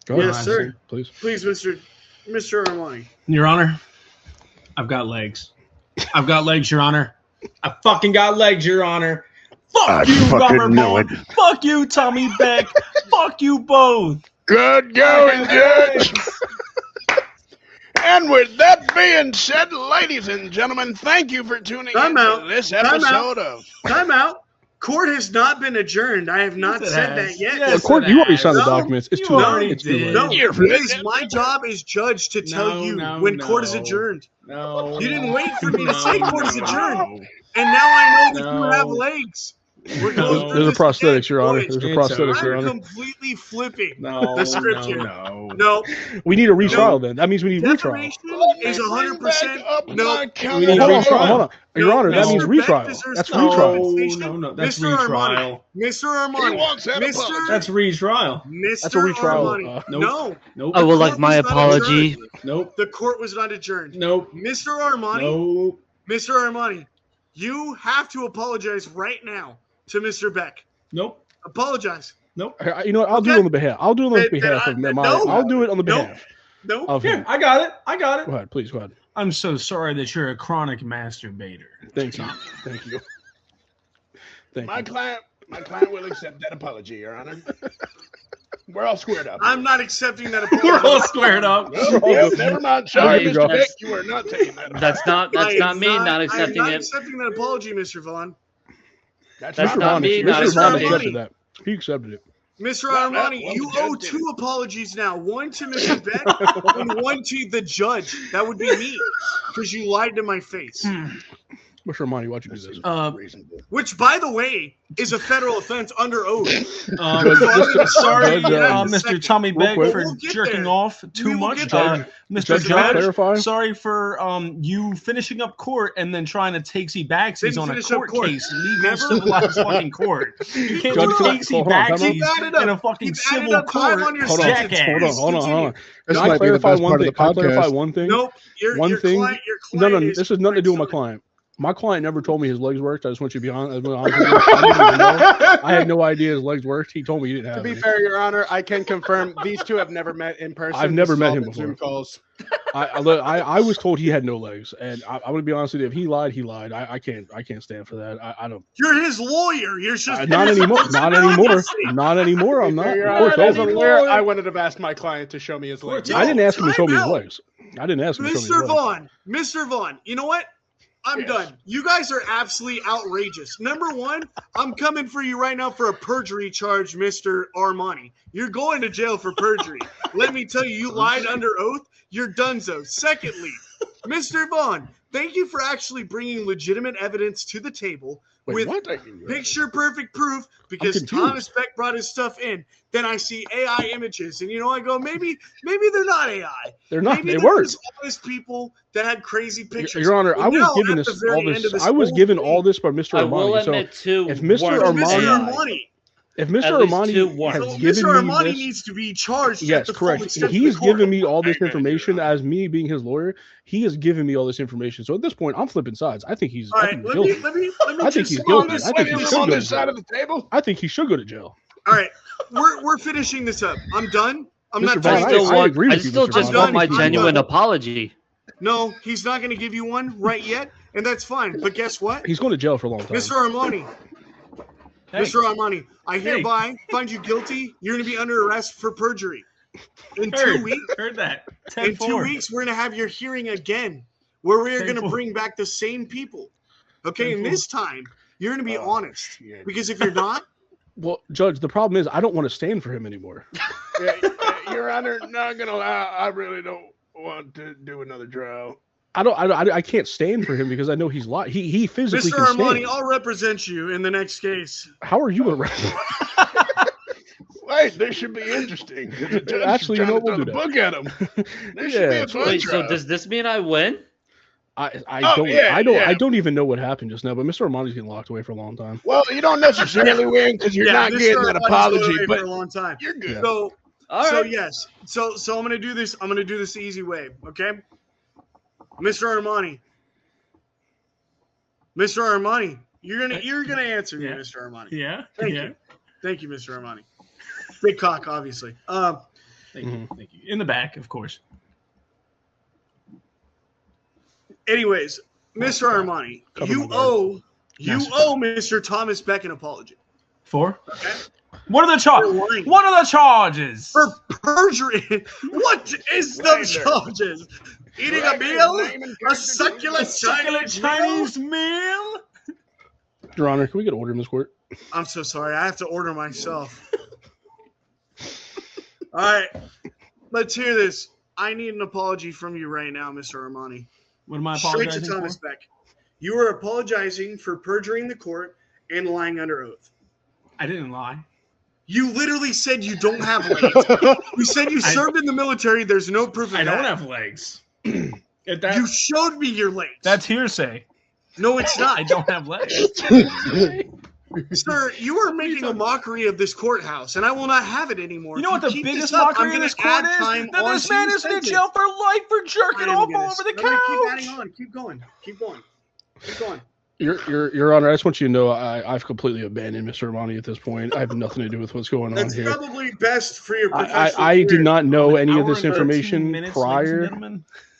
Go ahead, Yes, sir. please. Please, Mr. Armani. Your Honor, I've got legs. I've got legs, Your Honor. I fucking got legs, Your Honor. Fuck I you, fucking Rubber knew Bone. it. Fuck you, Tommy Beck. Fuck you both. Good going, Judge. And with that being said, ladies and gentlemen, thank you for tuning Time in out. to this Time out. episode of Time out. Court has not been adjourned. I have not Yes, it said has. that yet. Yes, Court, it you already has. signed the No, documents. It's you too late. already It's too did. late. No, You're it is my job as judge to tell No, you no, when court is no. adjourned. No. You didn't wait for me to No, say court is no. adjourned. And now I know that No. you have legs. We're No. going through There's a this prosthetics, again, Your Honor. boys. There's a It's prosthetics, Your I'm Honor. completely flipping No. the script here. No. No, We need a retrial then. That means we need a retrial. defamation Let me is bring 100%. back up No, my We need calendar. a Hold on, retrial. hold on. Your No, Honor, that Mr. means Beck retrial. deserves That's no retrial. No. That's Mr. retrial. Mr. He Armani. wants that Mr. apology. That's retrial. Mr. That's a retrial. Armani. Nope. No, Nope. I would court like my was not apology. adjourned. Nope. The court was not adjourned. Nope. Mr. Armani, Nope. Mr. Armani, you have to apologize right now to Mr. Beck. Nope. Apologize. Nope. You know what? I'll do it on the behalf. I'll do it on the Then behalf I- of my. no. I'll do it on the No. behalf No. of Here, him. I got it. I got Go it. ahead, please. Go ahead. I'm so sorry that you're a chronic masturbator. Thank you. Thank you. Thank My you. client will accept that apology, Your Honor. We're all squared up. I'm not accepting that apology. We're all squared up. Well, yeah, never mind. Sorry, There you Mr. go. Beck, you are not taking that. That's not me not I'm accepting not it. accepting that apology, Mr. Vaughn. That's Mr. not Vaughn, me, Mr. not Vaughn accepting it. accepted that. He accepted it. Mr. Well, Armani, well, you the owe judge did two apologies now. One to Mr. Beck and one to the judge. That would be me because you lied to my face. Mr. Armani, why'd you do this? Reasonable. Which, by the way, is a federal offense under oath. Judge, Sorry, Judge, Mr. Tommy real Beck, quick. for We'll get jerking there. off We too will much. get there. Mr. Judge, can I Judge, clarify? sorry for you finishing up court and then trying to takesy backsies Didn't on a finish up court court. case. Legal, Never. civilized fucking court. You can't Judge, do can I- takesy hold on, time out. backsies Keep adding up. in a fucking Keep adding civil up time court. on your Hold on, sentence. Jackass. hold on. This Can I might be the clarify best one part of thing? the Can I clarify podcast. one thing? Nope. One your thing- Client, your No, client this has nothing to do with my sorry. client. My client never told me his legs worked. I just want you to be honest. I didn't even know. I had no idea his legs worked. He told me he didn't To have be any. fair, Your Honor, I can confirm these two have never met in person. I've never This is met all him been Zoom before. calls. I was told he had no legs, and I'm gonna be honest with you. If he lied, he lied. I can't stand for that. I don't. You're his lawyer. You're just Not anymore. Not anymore. Not anymore. I'm not. Your Of Honor, course, as a over. lawyer, I wanted to have asked my client to show me his legs. Yo, I didn't ask him to show me his time out. legs. I didn't ask him to show me his Mr. legs. Vaughn, Mr. Vaughn, you know what? I'm Yes. done. You guys are absolutely outrageous. Number one, I'm coming for you right now for a perjury charge, Mr. Armani. You're going to jail for perjury. Let me tell you, you lied under oath. You're donezo. Secondly, Mr. Vaughn, thank you for actually bringing legitimate evidence to the table Wait, with what? picture perfect proof because confused. Thomas Beck brought his stuff in. Then I see AI images, and I go, maybe they're not AI. They're not. Maybe They there weren't. was honest people that had crazy pictures. Your Honor, Well, I was now, given at this the all very this. end of I was whole given thing, all this by Mr. I will Armani. So admit two if Mr. weren't Mr. Armani- AI. Armani. if Mr. At least two Armani weren't. has So given Mr. me Armani this, needs to be charged. at yes, the full correct. extent of He's the court. given me all this Amen, information Your Honor. as me being his lawyer. He has given me all this information. So at this point, I'm flipping sides. I think he's. All I right, think he's let me guilty. let me I think just he's on guilty. this I think he one- should on go this to side jail. of the table. I think he should go to jail. All right, we're finishing this up. I'm done. I'm Mr. not Vaughn, touching I I- still this. I want. agree I with you, still Mr. just Vaughn. want my I'm done. genuine apology. No, he's not going to give you one right yet, and that's fine. But guess what, He's going to jail for a long time. Mr. Armani, Hey. Mr. Armani, I hereby find you guilty. You're going to be under arrest for perjury. In 2 weeks, Heard that. in 2 weeks, we're going to have your hearing again, where we are going to bring back the same people. Okay, and this time you're going to be honest, because if you're not, well, Judge, the problem is I don't want to stand for him anymore. Your Honor, not gonna lie, I really don't want to do another trial. I can't stand for him because I know he's lying. He physically Mr. can Armani, stand. I'll represent you in the next case. How are you arrested? Wait, this should be interesting. Actually, you know, we'll do the that. book at him. This should be a fun Wait, trial. so does this mean I win? I don't even know what happened just now, but Mr. Armani's getting locked away for a long time. Well, you don't necessarily win because you're not Mr. getting that Armani's apology, going away but for a long time. you're good. So, All so right. yes, so I'm gonna do this. I'm gonna do this the easy way, okay? Mr. Armani, you're gonna answer me, Yeah. Mr. Armani. Yeah. Thank you, Mr. Armani. Big cock, obviously. Thank you. In the back, of course. Anyways, Mr. Armani, you owe Mr. Thomas Beck an apology. For? Okay. What are the charges? You're lying. What are the charges? For perjury. What is the charges? Eating a meal? A succulent Chinese meal? Your Honor, can we get order in this court? I'm so sorry. I have to order myself. All right. Let's hear this. I need an apology from you right now, Mr. Armani. What am I Straight apologizing to Thomas for? Beck. You are apologizing for perjuring the court and lying under oath. I didn't lie. You literally said you don't have legs. You said you served in the military. There's no proof of I that. don't have legs. You showed me your legs. That's hearsay. No, it's not. I don't have legs. Sir, you are making a mockery of this courthouse, and I will not have it anymore. You know what If the keep biggest this up, mockery I'm of this gonna court add is? time That this onto man your is in sentence. jail for life for jerking Oh my off all goodness. over the No, keep couch. adding on. Keep going. Keep going. Keep going. Your Honor, I just want you to know I've completely abandoned Mr. Armani at this point. I have nothing to do with what's going on That's here. probably best for your professional I did career. not know any of Hour this and 13 information minutes, ladies and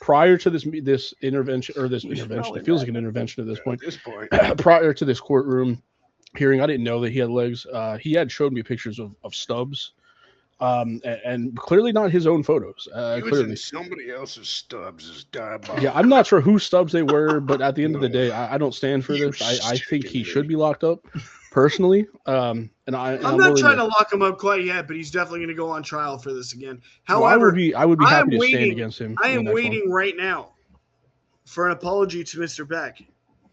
prior gentlemen. to this intervention or this intervention. probably It feels like an intervention at this point. At this point, Prior to this courtroom hearing, I didn't know that he had legs. He had showed me pictures of stubs, and clearly not his own photos. Clearly, somebody else's stubs is diabolical. yeah, I'm not sure whose stubs they were, but at the end of the day, I don't stand for You this. I think he stupid should be locked up, personally. And I'm not willing trying to lock him up quite yet, but he's definitely going to go on trial for this again. Well, I However, would be I happy am to stand waiting- against him. I in am the next one. waiting right now for an apology to Mr. Beck,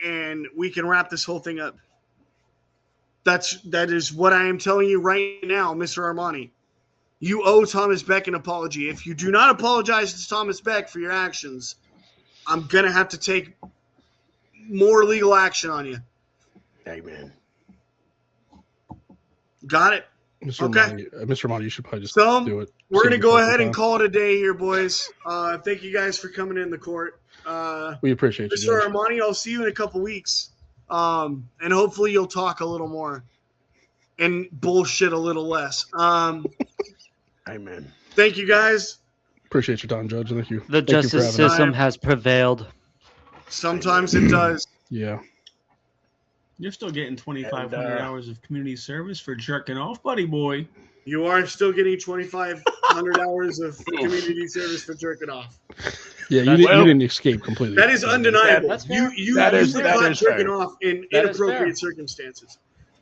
and we can wrap this whole thing up. That is what I am telling you right now, Mr. Armani. You owe Thomas Beck an apology. If you do not apologize to Thomas Beck for your actions, I'm gonna have to take more legal action on you. Amen. Got it? Mr. Okay. Mr. Armani, you should probably just So, do it. We're Save gonna go yourself ahead some and time. call it a day here, boys. Thank you guys for coming in the court. We appreciate you, Mr. Judge. Armani, I'll see you in a couple weeks. And hopefully you'll talk a little more and bullshit a little less. Amen. Thank you guys. Appreciate your time, Judge. Thank you. The Thank you for justice having us. system has prevailed. Sometimes it does. Yeah. You're still getting 2,500 And, hours of community service for jerking off, buddy boy. You are still getting 2,500 hours of community service for jerking off. Yeah, That's- you well, didn't escape completely. That is undeniable. That's fair. You That is- were that caught is fair. jerking off in That is fair. inappropriate circumstances.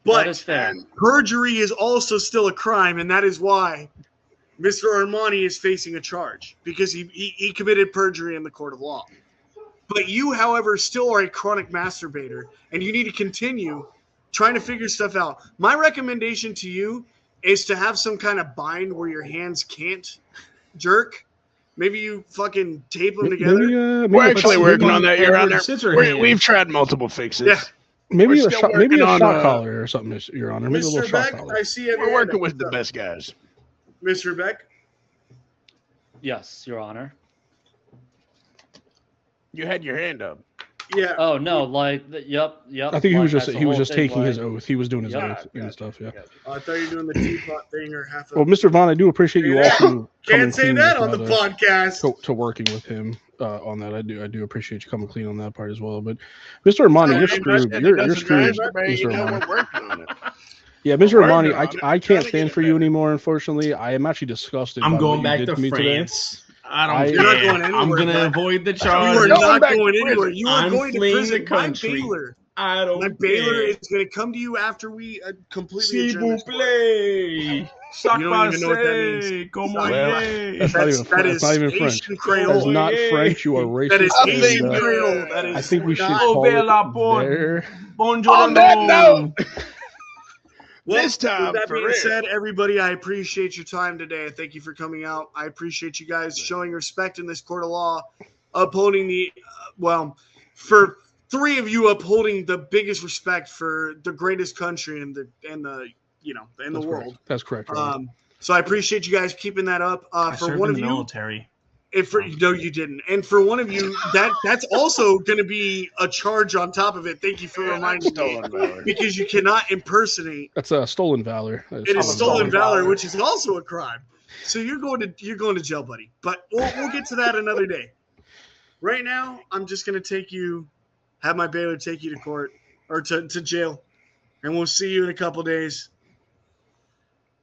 That is But fair. perjury is also still a crime, and that is why Mr. Armani is facing a charge, because he committed perjury in the court of law. But you, however, still are a chronic masturbator, and you need to continue trying to figure stuff out. My recommendation to you is to have some kind of bind where your hands can't jerk. Maybe you fucking tape them together. Maybe, We're actually working on that, Your Honor. Scissorhands. We've tried multiple fixes. Yeah. maybe we're a still shot, maybe a working shot on, collar or something, Your Honor. Maybe a little Mr. shot Beck, collar. I see every We're hand working up. with the best guys. Mr. Beck, Yes, Your Honor. You had your hand up. yeah. Oh no, like yep. I think he was like, just that's the he was whole just thing, taking his like- oath. He was doing his Yeah, oath and stuff. Yeah. I thought you were doing the teapot thing or half of Well, Mr. Vaughn, I do appreciate you Yeah. also coming Can't say clean that with on the that, podcast. to working with him on that. I do appreciate you coming clean on that part as well. But Mr. Armani, you're Sorry, screwed. that You're Doesn't screwed, matter, man. Mr. You know, Armani. we're working on it. Yeah, Mr. Word, Romani, Your Honor. I Trying can't to stand get for it you better. anymore. Unfortunately, I am actually disgusted. I'm by going what back you did to me today. France. I don't I- You're not care. going I'm anywhere, gonna bud. avoid the You are charges. not back to going anywhere. prison. You are I'm going to fleeing prison. the country. My Baylor. I My don't Baylor care. is going to come to you after we completely S'il adjourn vous this court. plaît. Ça You don't even know what that means. passe. Comment Well, est? that's not even That that's not is even Haitian French. That Creole. is not French. You are That is racist. Haitian And, Creole. That I is think we should not. call Ouvert it la porte. there. On that note, Bonjour. Well, this time with that for being real. said, everybody, I appreciate your time today. I thank you for coming out. I appreciate you guys showing respect in this court of law, upholding for three of you upholding the biggest respect for the greatest country in the That's world. correct. That's correct. Your Honor. So I appreciate you guys keeping that up. I For served one in of the you, military. no, you didn't. And for one of you, that's also going to be a charge on top of it. Thank you for reminding me, Stolen valor. because you cannot impersonate. That's stolen valor. That It is stolen valor. valor, which is also a crime. So you're going to jail, buddy. But we'll get to that another day. Right now, I'm just going to have my bailiff take you to court or to jail, and we'll see you in a couple days.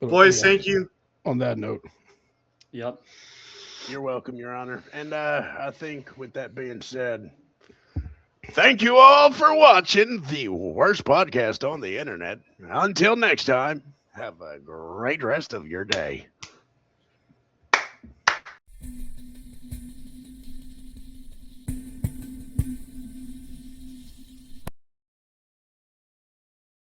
But, Boys, yeah, thank you. On that note, Yep. You're welcome, Your Honor. And I think with that being said, thank you all for watching the worst podcast on the internet. Until next time, have a great rest of your day.